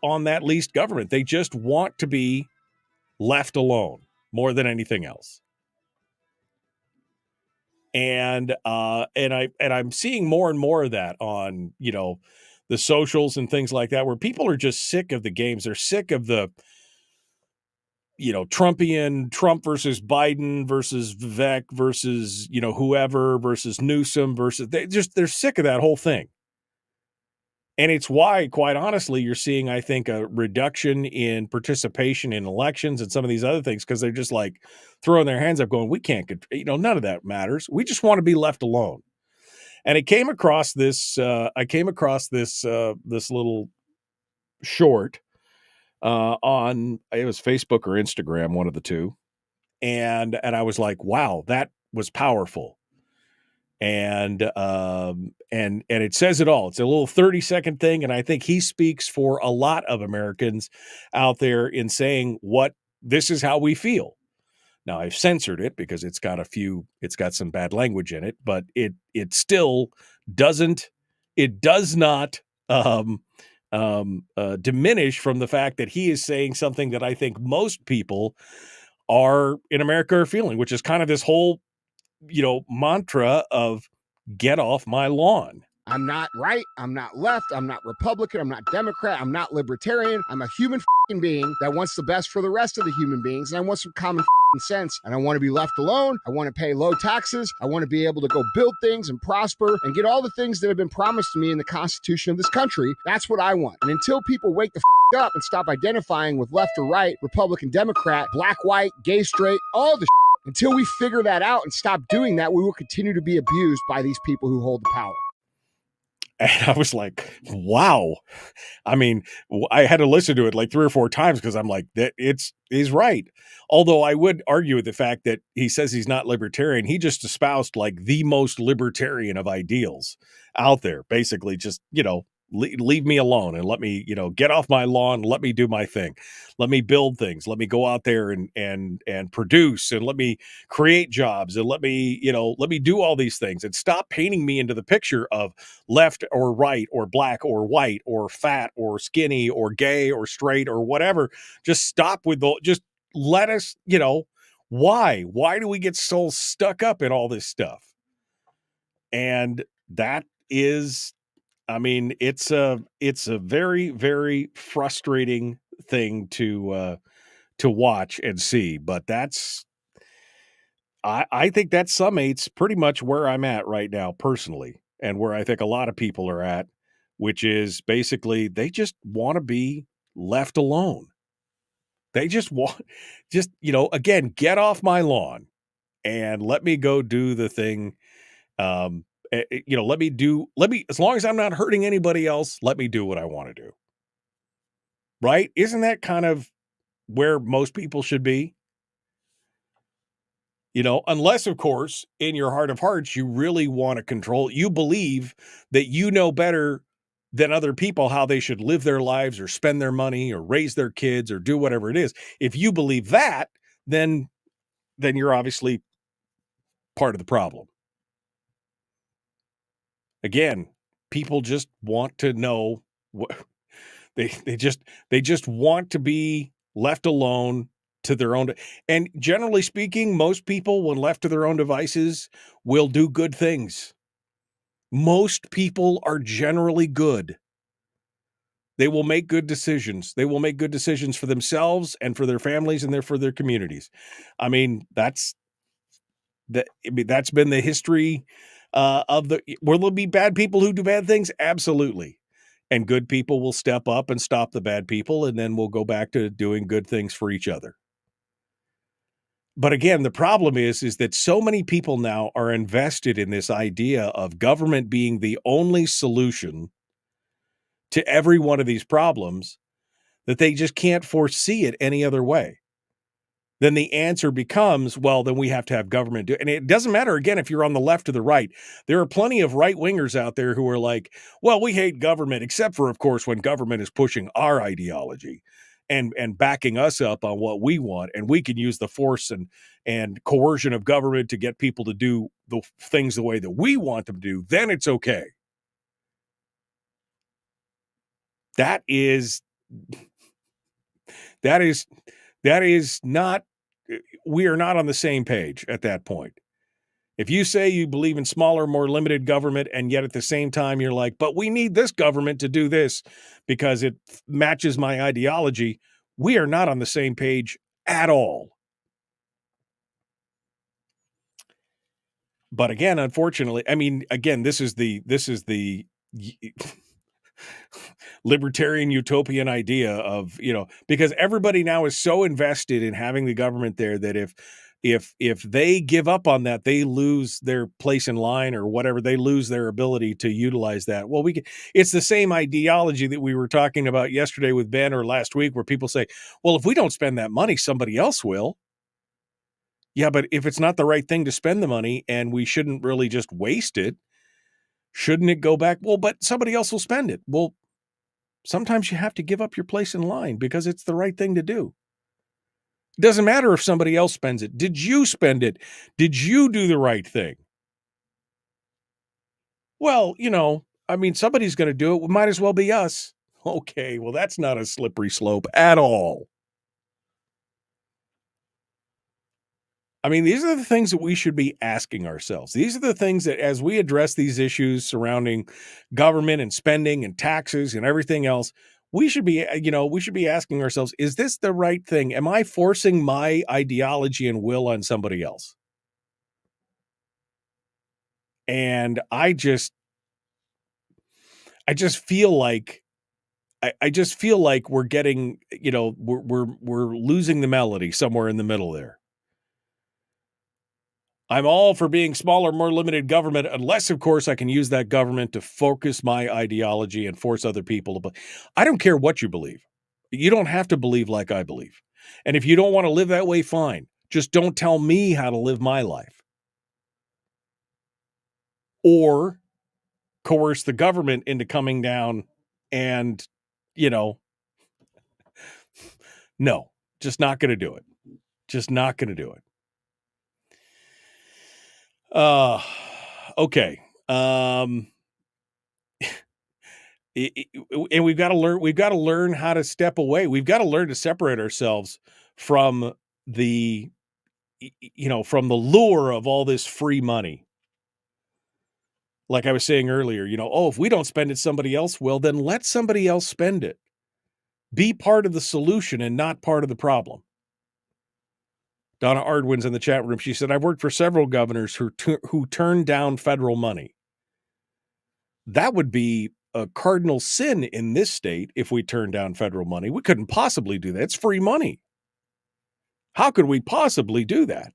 on that least government. They just want to be left alone more than anything else. And I'm seeing more and more of that on, the socials and things like that, where people are just sick of the games. They're sick of the, Trumpian Trump versus Biden versus Vivek versus, whoever versus Newsom versus they're sick of that whole thing. And it's why, quite honestly, you're seeing, I think, a reduction in participation in elections and some of these other things, because they're just like throwing their hands up going, we can't, none of that matters. We just want to be left alone. And I came across this this little short on, it was Facebook or Instagram, one of the two. And I was like, wow, that was powerful. And it says it all. It's a little 30-second thing. And I think he speaks for a lot of Americans out there in saying this is how we feel. Now I've censored it because it's got some bad language in it, but it still does not diminish from the fact that he is saying something that I think most people in America are feeling, which is kind of this whole, mantra of get off my lawn. I'm not right. I'm not left. I'm not Republican. I'm not Democrat. I'm not libertarian. I'm a human being that wants the best for the rest of the human beings. And I want some common sense. And I want to be left alone. I want to pay low taxes. I want to be able to go build things and prosper and get all the things that have been promised to me in the Constitution of this country. That's what I want. And until people wake the up and stop identifying with left or right, Republican, Democrat, black, white, gay, straight, all the until we figure that out and stop doing that, we will continue to be abused by these people who hold the power. And I was like, wow. I mean, I had to listen to it like 3 or 4 times because I'm like, he's right. Although I would argue with the fact that he says he's not libertarian. He just espoused like the most libertarian of ideals out there. Basically just, leave me alone and let me, get off my lawn. Let me do my thing. Let me build things. Let me go out there and produce, and let me create jobs, and let me do all these things, and stop painting me into the picture of left or right or black or white or fat or skinny or gay or straight or whatever. Just stop with just let us, why do we get so stuck up in all this stuff? And that is, I mean, it's a very, very frustrating thing to watch and see, but I think that summates pretty much where I'm at right now personally, and where I think a lot of people are at, which is basically they just want to be left alone. They just want, again, get off my lawn and let me go do the thing. Let me, as long as I'm not hurting anybody else, let me do what I want to do. Right? Isn't that kind of where most people should be? Unless, of course, in your heart of hearts, you really want to control. You believe that you know better than other people how they should live their lives or spend their money or raise their kids or do whatever it is. If you believe that, then you're obviously part of the problem. Again, people just want to know what they just want to be left alone to their own. And generally speaking, most people, when left to their own devices, will do good things. Most people are generally good. They will make good decisions. They will make good decisions for themselves and for their families and for their communities. I mean, that's been the history will there be bad people who do bad things? Absolutely. And good people will step up and stop the bad people, and then we'll go back to doing good things for each other. But again, the problem is that so many people now are invested in this idea of government being the only solution to every one of these problems that they just can't foresee it any other way. Then the answer becomes, well, then we have to have government do it. And it doesn't matter, again, if you're on the left or the right. There are plenty of right-wingers out there who are like, well, we hate government, except for, of course, when government is pushing our ideology and backing us up on what we want, and we can use the force and coercion of government to get people to do the things the way that we want them to do, then it's okay. That is not, we are not on the same page at that point. If you say you believe in smaller, more limited government, and yet at the same time you're like, but we need this government to do this because it matches my ideology, we are not on the same page at all. But again, unfortunately, I mean, again, this is the libertarian utopian idea of, because everybody now is so invested in having the government there that if they give up on that, they lose their place in line or whatever. They lose their ability to utilize that. Well, it's the same ideology that we were talking about yesterday with Ben, or last week, where people say, well, if we don't spend that money, somebody else will. Yeah, but if it's not the right thing to spend the money and we shouldn't really just waste it, shouldn't it go back? Well, but somebody else will spend it. Well, sometimes you have to give up your place in line because it's the right thing to do. It doesn't matter if somebody else spends it. Did you spend it? Did you do the right thing? Well, I mean, somebody's going to do it. It might as well be us. Okay, well, that's not a slippery slope at all. I mean, these are the things that we should be asking ourselves. These are the things that, as we address these issues surrounding government and spending and taxes and everything else, we should be asking ourselves, is this the right thing? Am I forcing my ideology and will on somebody else? And I just feel like we're getting, we're losing the melody somewhere in the middle there. I'm all for being smaller, more limited government, unless, of course, I can use that government to focus my ideology and force other people to. I don't care what you believe. You don't have to believe like I believe. And if you don't want to live that way, fine. Just don't tell me how to live my life. Or coerce the government into coming down and, no, just not going to do it. Just not going to do it. Okay. And we've got to learn how to step away. We've got to learn to separate ourselves from the lure of all this free money. Like I was saying earlier, if we don't spend it, somebody else will, then let somebody else spend it. Be part of the solution and not part of the problem. Donna Ardwin's in the chat room. She said, I've worked for several governors who turned down federal money. That would be a cardinal sin in this state if we turned down federal money. We couldn't possibly do that. It's free money. How could we possibly do that?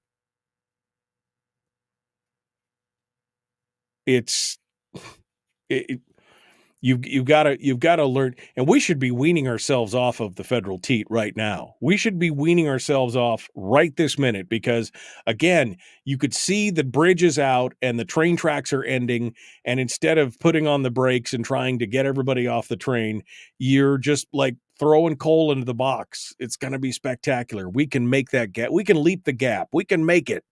You've got to learn, and we should be weaning ourselves off of the federal teat right now. We should be weaning ourselves off right this minute because, again, you could see the bridge is out and the train tracks are ending, and instead of putting on the brakes and trying to get everybody off the train, you're just like throwing coal into the box. It's going to be spectacular. We can make that gap. We can leap the gap. We can make it.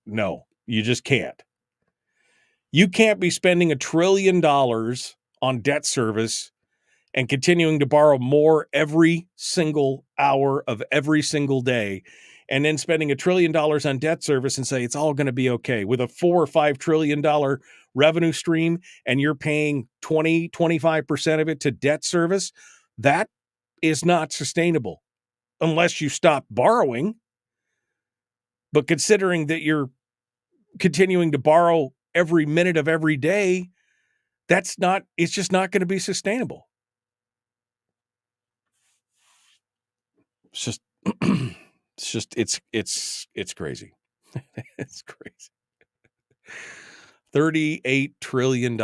No, you just can't. You can't be spending $1 trillion on debt service and continuing to borrow more every single hour of every single day, and then spending $1 trillion on debt service and say it's all going to be okay with a $4 or $5 trillion revenue stream, and you're paying 25% of it to debt service. That is not sustainable unless you stop borrowing. But considering that you're continuing to borrow every minute of every day, it's just not going to be sustainable. It's crazy. It's crazy. $38 trillion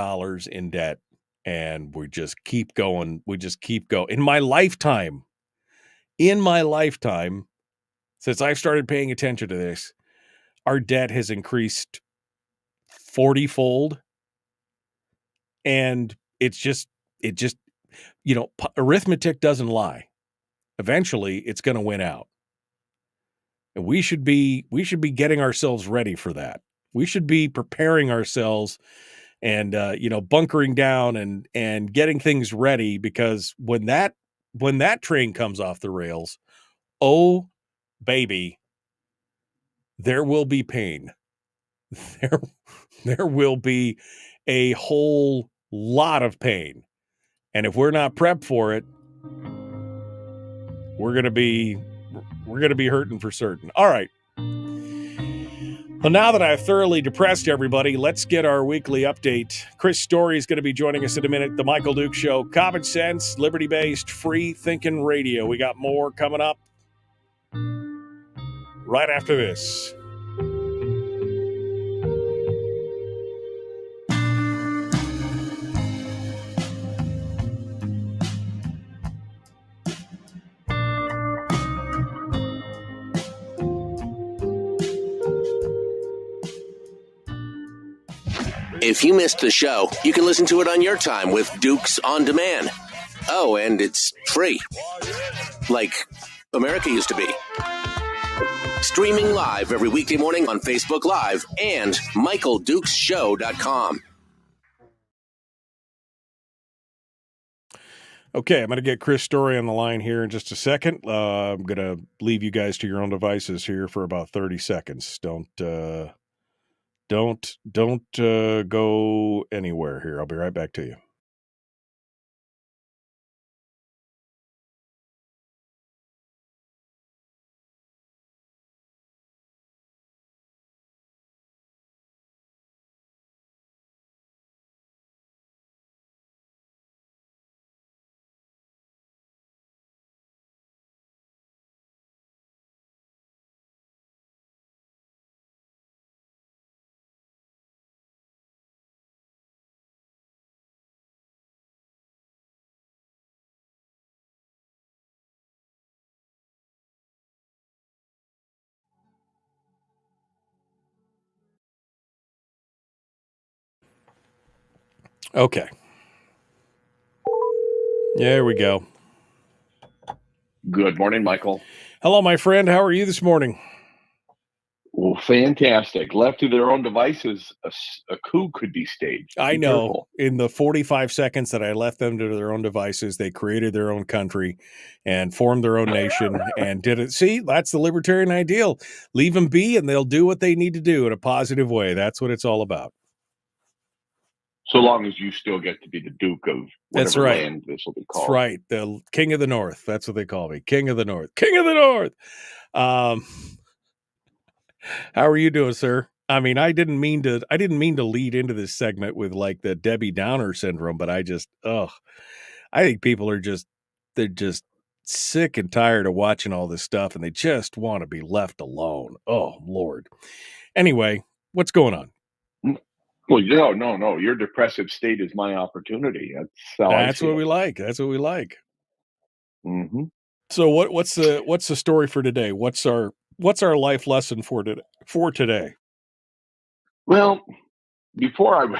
in debt. And we just keep going. In my lifetime, since I've started paying attention to this, our debt has increased 40-fold. And arithmetic doesn't lie. Eventually it's going to win out. And we should be getting ourselves ready for that. We should be preparing ourselves and, bunkering down and getting things ready, because when that train comes off the rails, oh baby, there will be pain. There will be a whole lot of pain. And if we're not prepped for it, we're going to be hurting for certain. All right. Well, now that I've thoroughly depressed everybody, let's get our weekly update. Chris Story is going to be joining us in a minute. The Michael Duke Show. Common sense, liberty-based, free-thinking radio. We got more coming up right after this. If you missed the show, you can listen to it on your time with Dukes on Demand. Oh, and it's free. Like America used to be. Streaming live every weekday morning on Facebook Live and MichaelDukesShow.com. Okay, I'm going to get Chris Story on the line here in just a second. I'm going to leave you guys to your own devices here for about 30 seconds. Don't go anywhere here. I'll be right back to you. Okay. There we go. Good morning, Michael. Hello, my friend. How are you this morning? Well, fantastic. Left to their own devices, a coup could be staged. I Be know. careful. In the 45 seconds that I left them to their own devices, they created their own country and formed their own nation and did it. See, that's the libertarian ideal. Leave them be and they'll do what they need to do in a positive way. That's what it's all about. So long as you still get to be the Duke of That's whatever right. land this will be called. That's right. The King of the North. That's what they call me. King of the North. King of the North. How are you doing, sir? I mean, I didn't mean to lead into this segment with like the Debbie Downer syndrome, but I think people are they're just sick and tired of watching all this stuff and they just want to be left alone. Oh, Lord. Anyway, what's going on? Well, no. Your depressive state is my opportunity. That's what we like. That's what we like. Mm-hmm. So what's the story for today? What's our life lesson for today? Well, before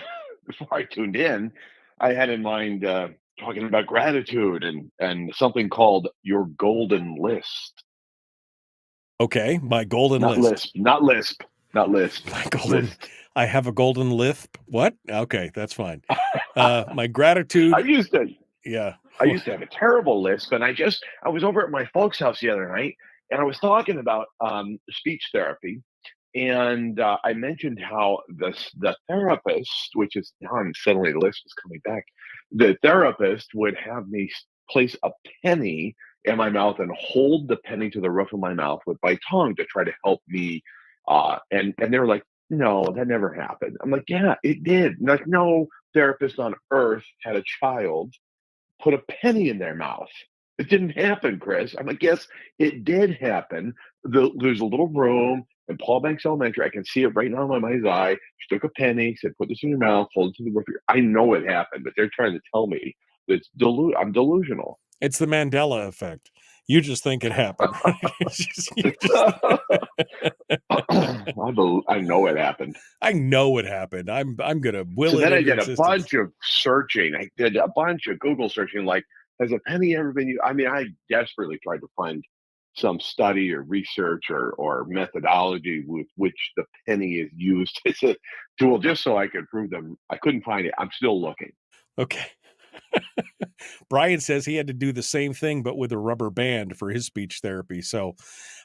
I tuned in, I had in mind talking about gratitude and something called your golden list. Okay, my golden list. Not lisp. My golden. List. I have a golden lisp. What? Okay, that's fine. My gratitude. I used to Yeah. have a terrible lisp, and I was over at my folks' house the other night, and I was talking about speech therapy, and I mentioned how the therapist, which is now suddenly the lisp is coming back, the therapist would have me place a penny in my mouth and hold the penny to the roof of my mouth with my tongue to try to help me. And they were like, no, that never happened. I'm like, yeah, it did. Like, no therapist on earth had a child put a penny in their mouth. It didn't happen, Chris. I'm like, yes, it did happen. There's a little room in Paul Banks Elementary. I can see it right now in my mind's eye. She took a penny, said, put this in your mouth, hold it to the roof. I know it happened, but they're trying to tell me that I'm delusional. It's the Mandela effect. You just think it happened. I know it happened. I know it happened. I'm gonna will so it. Then I into did existence. a bunch of searching. I did a bunch of Google searching. Like, has a penny ever been used? I mean, I desperately tried to find some study or research or methodology with which the penny is used as a tool, just so I could prove them. I couldn't find it. I'm still looking. Okay. Brian says he had to do the same thing, but with a rubber band for his speech therapy. So,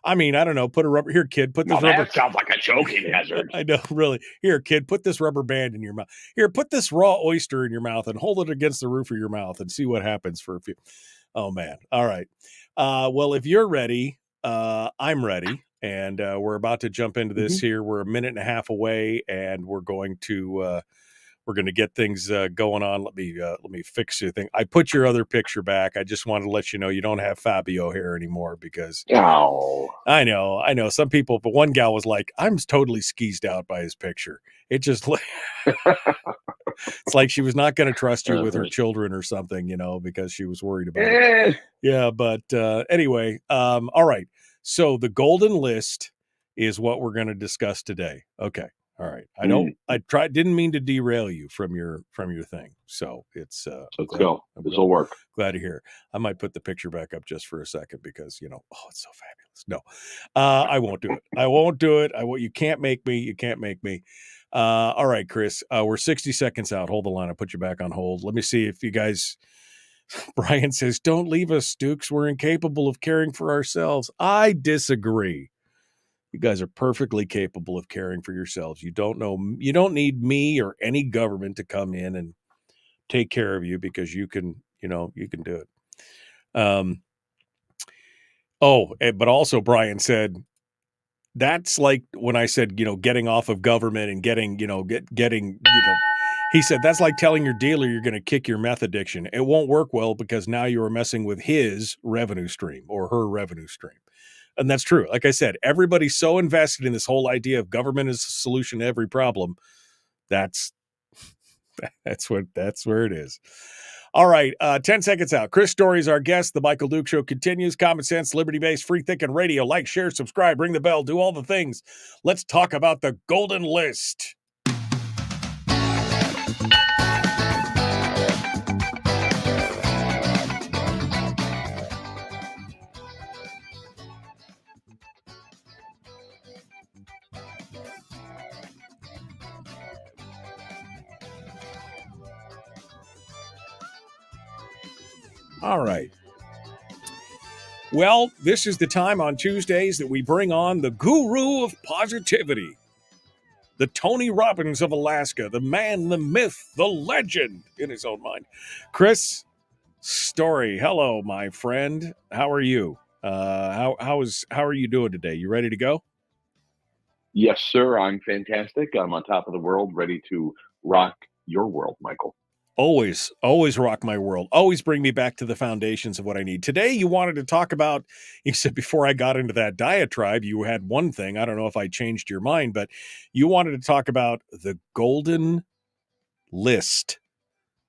I mean, I don't know. Put a rubber here, kid. Put this rubber. That sounds like a choking hazard. I know, really. Here, kid. Put this rubber band in your mouth. Here, put this raw oyster in your mouth and hold it against the roof of your mouth and see what happens for a few. Oh man! All right. Well, if you're ready, I'm ready, and we're about to jump into this here. We're a minute and a half away, and we're going to get things going on. Let me fix your thing. I put your other picture back. I just wanted to let you know you don't have Fabio here anymore because I know some people, but one gal was like, I'm totally skeezed out by his picture. It just it's like she was not going to trust you with her children or something, because she was worried about it. Yeah, but anyway, all right. So the golden list is what we're going to discuss today. Okay. All right. Didn't mean to derail you from your thing. So it's let's go. This will work. Glad to hear. I might put the picture back up just for a second because it's so fabulous. No, I won't do it. I won't do it. You can't make me. You can't make me. All right, Chris. We're 60 seconds out. Hold the line. I'll put you back on hold. Let me see if you guys Brian says, don't leave us, Dukes. We're incapable of caring for ourselves. I disagree. You guys are perfectly capable of caring for yourselves. You don't need me or any government to come in and take care of you, because you can do it. But also Brian said, that's like when I said, getting off of government and getting, he said, that's like telling your dealer you're going to kick your meth addiction. It won't work well, because now you are messing with his revenue stream or her revenue stream. And that's true. Like I said, everybody's so invested in this whole idea of government is the solution to every problem. That's where it is. All right. 10 seconds out. Chris Story is our guest. The Michael Duke Show continues. Common sense, liberty-based, free thinking radio. Like, share, subscribe, ring the bell, do all the things. Let's talk about the golden list. All right. Well, this is the time on Tuesdays that we bring on the guru of positivity, the Tony Robbins of Alaska, the man, the myth, the legend in his own mind. Chris Story, hello, my friend. How are you? How are you doing today? You ready to go? Yes, sir. I'm fantastic. I'm on top of the world, ready to rock your world, Michael. Always rock my world. Always bring me back to the foundations of what I need. Today, you wanted to talk about, you said before I got into that diatribe, you had one thing. I don't know if I changed your mind, but you wanted to talk about the golden list.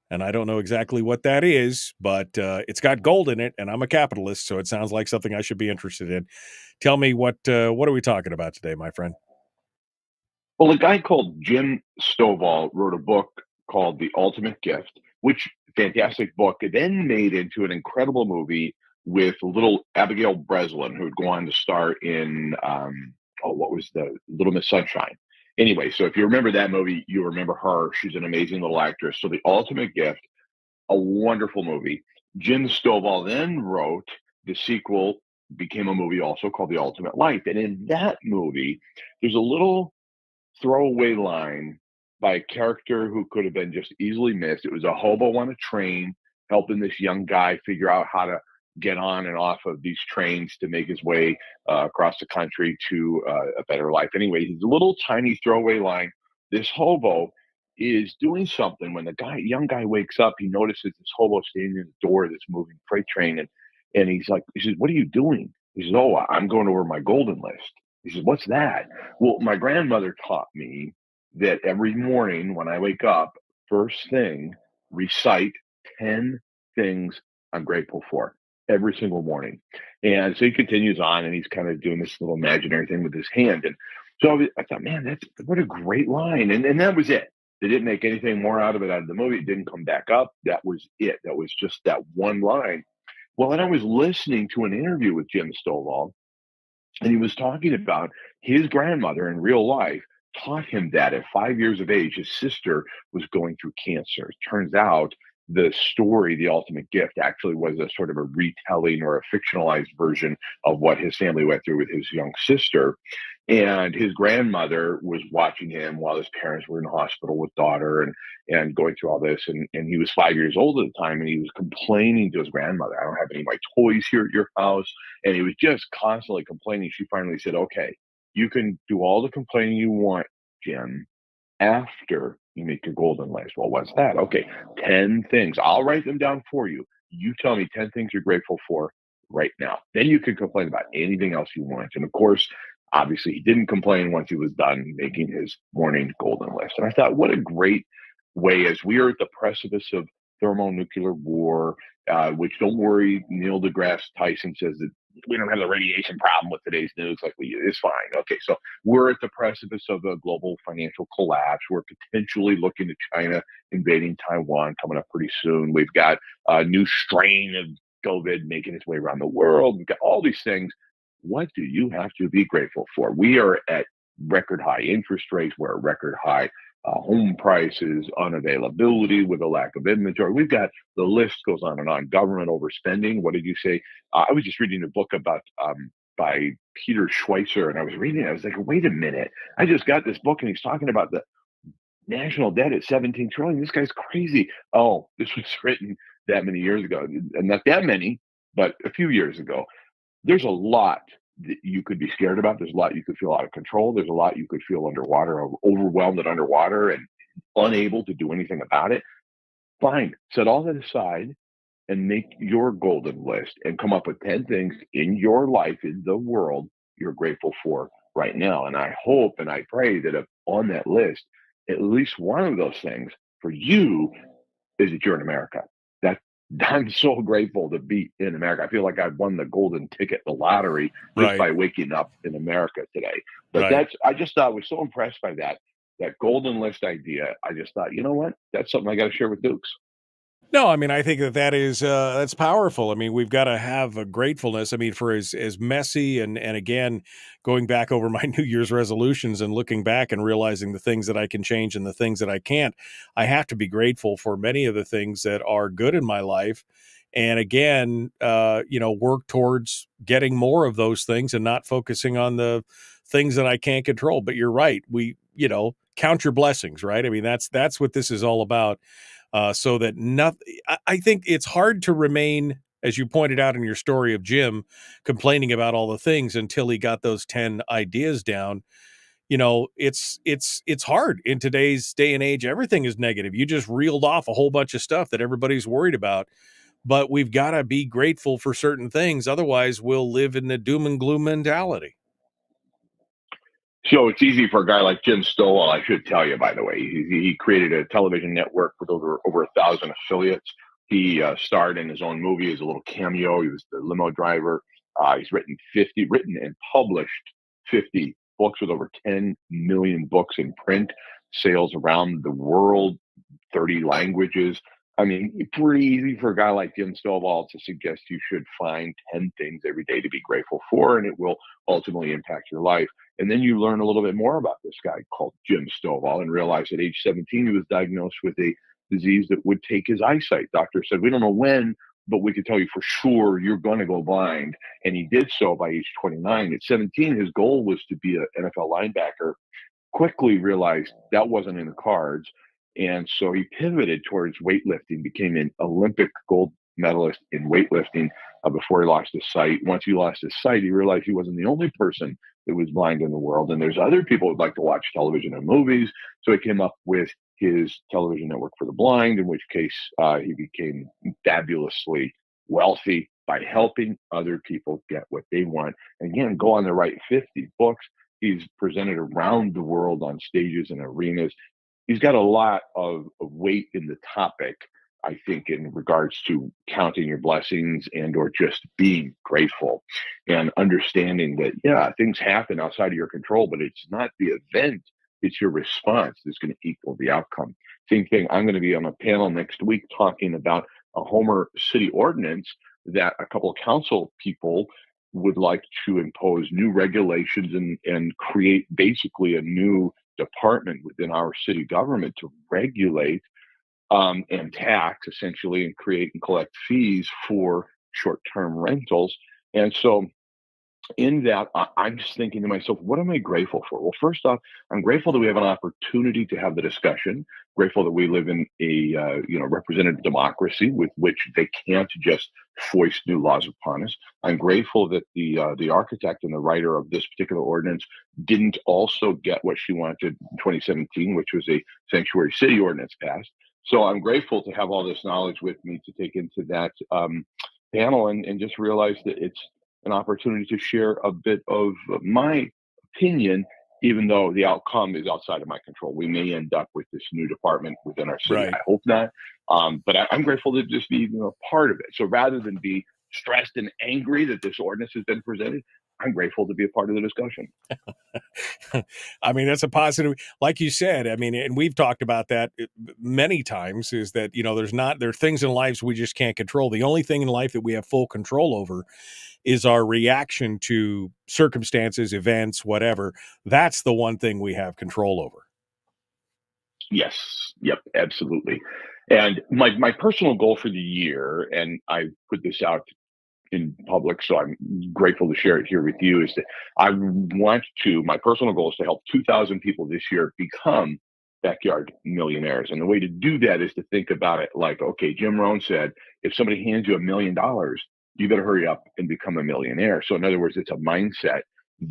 And I don't know exactly what that is, but it's got gold in it, and I'm a capitalist, so it sounds like something I should be interested in. Tell me, what are we talking about today, my friend? Well, a guy called Jim Stovall wrote a book called The Ultimate Gift, which fantastic book, then made into an incredible movie with little Abigail Breslin, who would go on to star in, what was the Little Miss Sunshine? Anyway, so if you remember that movie, you remember her. She's an amazing little actress. So The Ultimate Gift, a wonderful movie. Jim Stovall then wrote the sequel, became a movie also called The Ultimate Life. And in that movie, there's a little throwaway line by a character who could have been just easily missed. It was a hobo on a train helping this young guy figure out how to get on and off of these trains to make his way across the country to a better life. Anyway, he's a little tiny throwaway line. This hobo is doing something. When the young guy wakes up, he notices this hobo standing in the door of this moving freight train, and he says, "What are you doing?" He says, "Oh, I'm going over my golden list." He says, "What's that?" Well, my grandmother taught me that every morning when I wake up, first thing, recite 10 things I'm grateful for every single morning. And so he continues on, and he's kind of doing this little imaginary thing with his hand. And so I thought, man, what a great line. And that was it. They didn't make anything more out of the movie. It didn't come back up. That was it. That was just that one line. Well, and I was listening to an interview with Jim Stovall, and he was talking about his grandmother in real life taught him that at 5 years of age, his sister was going through cancer. It turns out the story, The Ultimate Gift, actually was a sort of a retelling or a fictionalized version of what his family went through with his young sister. And his grandmother was watching him while his parents were in the hospital with daughter and going through all this. And he was 5 years old at the time, and he was complaining to his grandmother, "I don't have any of my toys here at your house." And he was just constantly complaining. She finally said, "Okay, you can do all the complaining you want, Jim, after you make your golden list." Well, what's that? Okay, 10 things. I'll write them down for you. You tell me 10 things you're grateful for right now. Then you can complain about anything else you want. And of course, obviously, he didn't complain once he was done making his morning golden list. And I thought, what a great way, as we are at the precipice of thermonuclear war, which, don't worry, Neil deGrasse Tyson says that we don't have the radiation problem with today's news like we do. It's fine. Okay, so we're at the precipice of a global financial collapse. We're potentially looking at China invading Taiwan coming up pretty soon. We've got a new strain of COVID making its way around the world. We've got all these things. What do you have to be grateful for? We are at record high interest rates. We're at record high home prices, unavailability with a lack of inventory. We've got the list goes on and on. Government overspending. What did you say? I was just reading a book about by Peter Schweitzer, and I was reading it. I was like, wait a minute. I just got this book, and he's talking about the national debt at 17 trillion. This guy's crazy. Oh, this was written that many years ago, and not that many, but a few years ago. There's a lot that you could be scared about. There's a lot you could feel out of control. There's a lot you could feel underwater, overwhelmed and underwater and unable to do anything about it. Fine. Set all that aside and make your golden list and come up with 10 things in your life, in the world, you're grateful for right now. And I hope and I pray that if on that list, at least one of those things for you is that you're in America. That I'm so grateful to be in America. I feel like I've won the golden ticket, the lottery, just by waking up in America today. But I just thought I was so impressed by that golden list idea. I just thought, you know what? That's something I got to share with Dukes. No, I mean, I think that is that's powerful. I mean, we've got to have a gratefulness. I mean, for as messy and again, going back over my New Year's resolutions and looking back and realizing the things that I can change and the things that I can't, I have to be grateful for many of the things that are good in my life. And again, work towards getting more of those things and not focusing on the things that I can't control. But you're right. Count your blessings, right? I mean, that's what this is all about. So that I think it's hard to remain, as you pointed out in your story of Jim, complaining about all the things until he got those 10 ideas down. It's hard in today's day and age. Everything is negative. You just reeled off a whole bunch of stuff that everybody's worried about, but we've got to be grateful for certain things. Otherwise we'll live in the doom and gloom mentality. So it's easy for a guy like Jim Stowell. I should tell you, by the way, he created a television network with over 1,000 affiliates. He starred in his own movie as a little cameo. He was the limo driver. He's written and published 50 books with over 10 million books in print, sales around the world, 30 languages. I mean, pretty easy for a guy like Jim Stovall to suggest you should find 10 things every day to be grateful for, and it will ultimately impact your life. And then you learn a little bit more about this guy called Jim Stovall and realize at age 17, he was diagnosed with a disease that would take his eyesight. Doctor said, we don't know when, but we could tell you for sure you're going to go blind. And he did so by age 29. At 17, his goal was to be an NFL linebacker. Quickly realized that wasn't in the cards. And so he pivoted towards weightlifting, became an Olympic gold medalist in weightlifting before he lost his sight. Once he lost his sight, he realized he wasn't the only person that was blind in the world. And there's other people who'd like to watch television and movies. So he came up with his television network for the blind, in which case he became fabulously wealthy by helping other people get what they want. And again, go on to write 50 books. He's presented around the world on stages and arenas. He's got a lot of weight in the topic, I think, in regards to counting your blessings and or just being grateful and understanding that, things happen outside of your control, but it's not the event, it's your response that's going to equal the outcome. Same thing, I'm going to be on a panel next week talking about a Homer City ordinance that a couple of council people would like to impose new regulations and create basically a new department within our city government to regulate and tax essentially and create and collect fees for short-term rentals. And so in that, I'm just thinking to myself, what am I grateful for? Well, first off, I'm grateful that we have an opportunity to have the discussion. Grateful that we live in a representative democracy with which they can't just foist new laws upon us. I'm grateful that the architect and the writer of this particular ordinance didn't also get what she wanted in 2017, which was a sanctuary city ordinance passed. So I'm grateful to have all this knowledge with me to take into that panel and just realize that it's an opportunity to share a bit of my opinion, even though the outcome is outside of my control. We may end up with this new department within our city. Right. I hope not. But I'm grateful to just be part of it. So rather than be stressed and angry that this ordinance has been presented, I'm grateful to be a part of the discussion. I mean, that's a positive, like you said. I mean, and we've talked about that many times, is that, there are things in lives we just can't control. The only thing in life that we have full control over is our reaction to circumstances, events, whatever. That's the one thing we have control over. Yes. Yep. Absolutely. And my personal goal for the year, and I put this out in public, so I'm grateful to share it here with you, is that my personal goal is to help 2,000 people this year become backyard millionaires. And the way to do that is to think about it like, okay, Jim Rohn said, if somebody hands you $1 million, you better hurry up and become a millionaire. So in other words, it's a mindset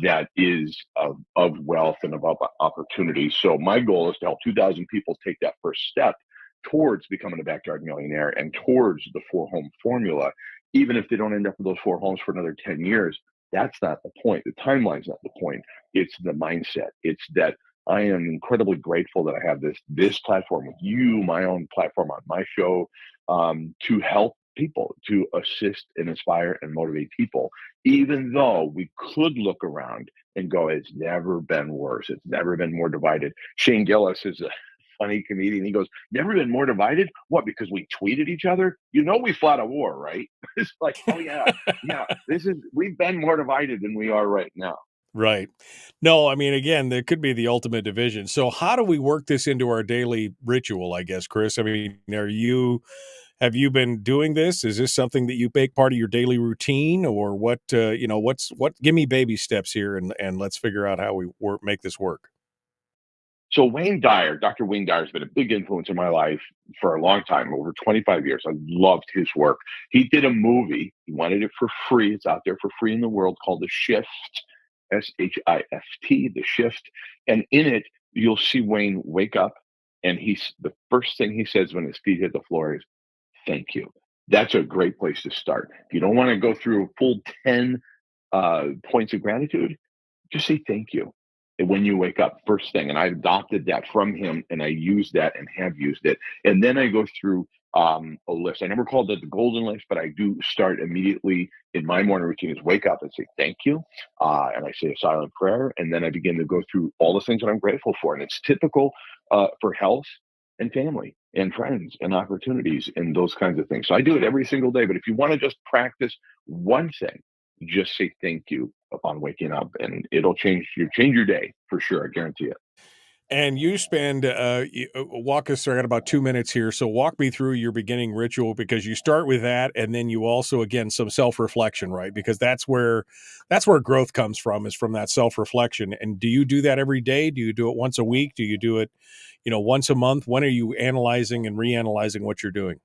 that is of wealth and of opportunity. So my goal is to help 2,000 people take that first step towards becoming a backyard millionaire and towards the 4-home formula. Even if they don't end up with those 4 homes for another 10 years, that's not the point. The timeline's not the point. It's the mindset. It's that I am incredibly grateful that I have this platform with you, my own platform on my show, to help people, to assist and inspire and motivate people, even though we could look around and go, it's never been worse. It's never been more divided. Shane Gillis is a funny comedian. He goes, never been more divided? What, because we tweeted each other? You know we fought a war, right? It's like, oh yeah, we've been more divided than we are right now. Right. No, I mean, again, there could be the ultimate division. So how do we work this into our daily ritual, I guess, Chris? I mean, have you been doing this? Is this something that you make part of your daily routine, or what, give me baby steps here and let's figure out how we make this work. So Dr. Wayne Dyer has been a big influence in my life for a long time, over 25 years. I loved his work. He did a movie. He wanted it for free. It's out there for free in the world, called The Shift, SHIFT, The Shift. And in it, you'll see Wayne wake up, and the first thing he says when his feet hit the floor is, thank you. That's a great place to start. If you don't want to go through a full 10 points of gratitude, just say thank you when you wake up first thing. And I adopted that from him, and I use that and have used it. And then I go through a list. I never called it the golden list, but I do start immediately in my morning routine is wake up and say thank you. And I say a silent prayer. And then I begin to go through all the things that I'm grateful for. And it's typical for health and family and friends and opportunities and those kinds of things. So I do it every single day. But if you want to just practice one thing, just say thank you upon waking up, and it'll change your day for sure. I guarantee it. And you spend, walk us through, I got about 2 minutes here. So walk me through your beginning ritual, because you start with that. And then you also, again, some self-reflection, right? Because that's where growth comes from, is from that self-reflection. And do you do that every day? Do you do it once a week? Do you do it, once a month? When are you analyzing and reanalyzing what you're doing?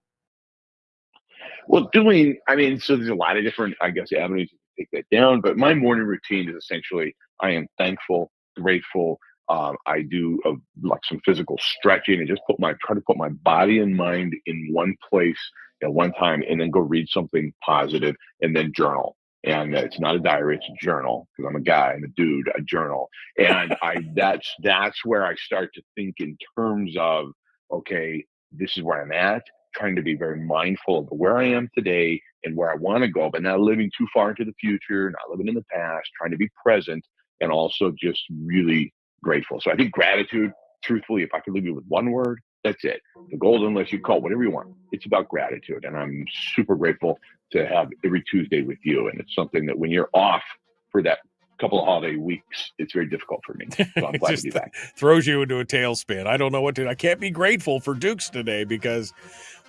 Well, so there's a lot of different, I guess, avenues to take that down. But my morning routine is essentially, I am thankful, grateful. I do like some physical stretching and just try to put my body and mind in one place at one time, and then go read something positive, and then journal. And it's not a diary, it's a journal, because I'm a guy, I'm a dude, a journal. And that's where I start to think in terms of, okay, this is where I'm at, trying to be very mindful of where I am today and where I want to go, but not living too far into the future, not living in the past, trying to be present, and also just really grateful. So I think gratitude, truthfully, if I could leave you with one word, that's it. The golden list, you call it whatever you want. It's about gratitude. And I'm super grateful to have every Tuesday with you. And it's something that when you're off for that couple of holiday weeks, it's very difficult for me. So I'm glad to be back. Throws you into a tailspin. I don't know I can't be grateful for Dukes today because,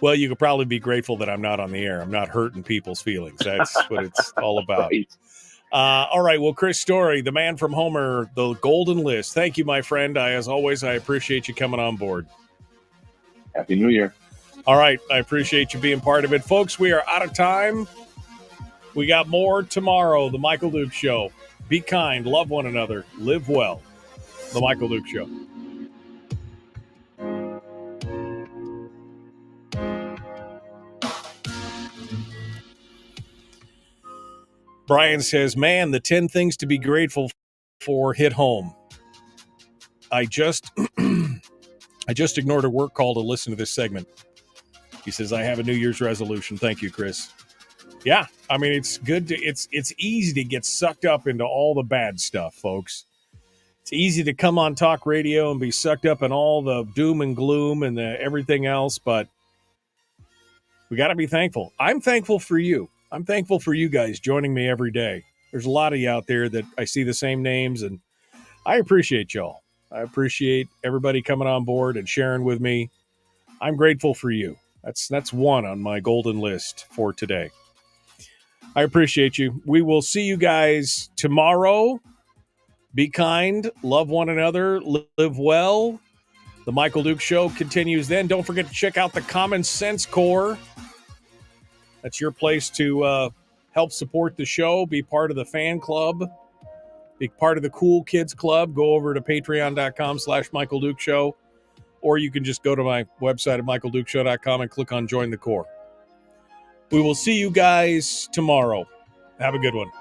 well, you could probably be grateful that I'm not on the air. I'm not hurting people's feelings. That's what it's all about. Right. All right. Well, Chris Story, the man from Homer, the golden list. Thank you, my friend. As always, I appreciate you coming on board. Happy New Year. All right. I appreciate you being part of it. Folks, we are out of time. We got more tomorrow. The Michael Duke Show. Be kind. Love one another. Live well. The Michael Duke Show. Brian says, man, the 10 things to be grateful for hit home. I just ignored a work call to listen to this segment. He says, I have a New Year's resolution. Thank you, Chris. Yeah, it's good it's easy to get sucked up into all the bad stuff, folks. It's easy to come on talk radio and be sucked up in all the doom and gloom and everything else, but we got to be thankful. I'm thankful for you. I'm thankful for you guys joining me every day. There's a lot of you out there that I see the same names, and I appreciate y'all. I appreciate everybody coming on board and sharing with me. I'm grateful for you. That's one on my golden list for today. I appreciate you. We will see you guys tomorrow. Be kind, love one another, live well. The Michael Duke Show continues then. Don't forget to check out the Common Sense Corps. That's your place to help support the show, be part of the fan club, be part of the Cool Kids Club. Go over to patreon.com/Michael Duke Show, or you can just go to my website at michaeldukeshow.com and click on Join the Corps. We will see you guys tomorrow. Have a good one.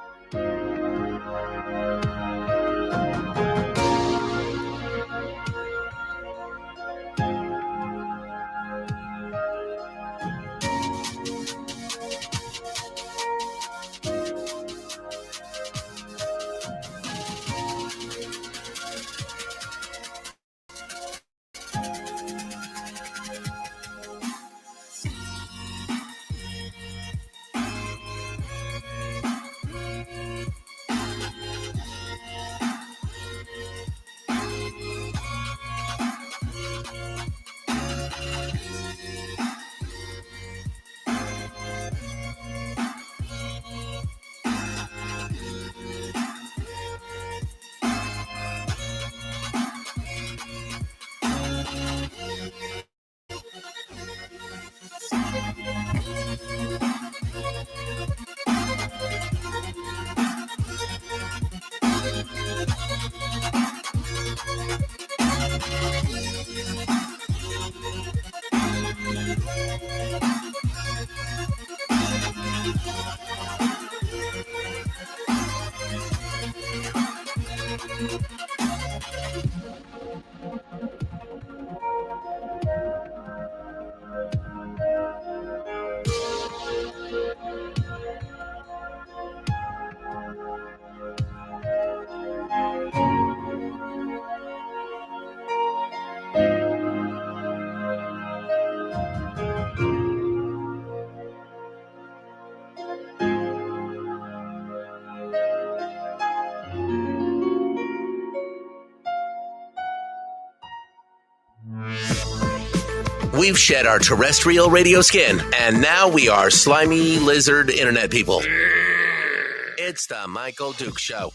We've shed our terrestrial radio skin, and now we are slimy lizard internet people. It's the Michael Duke Show.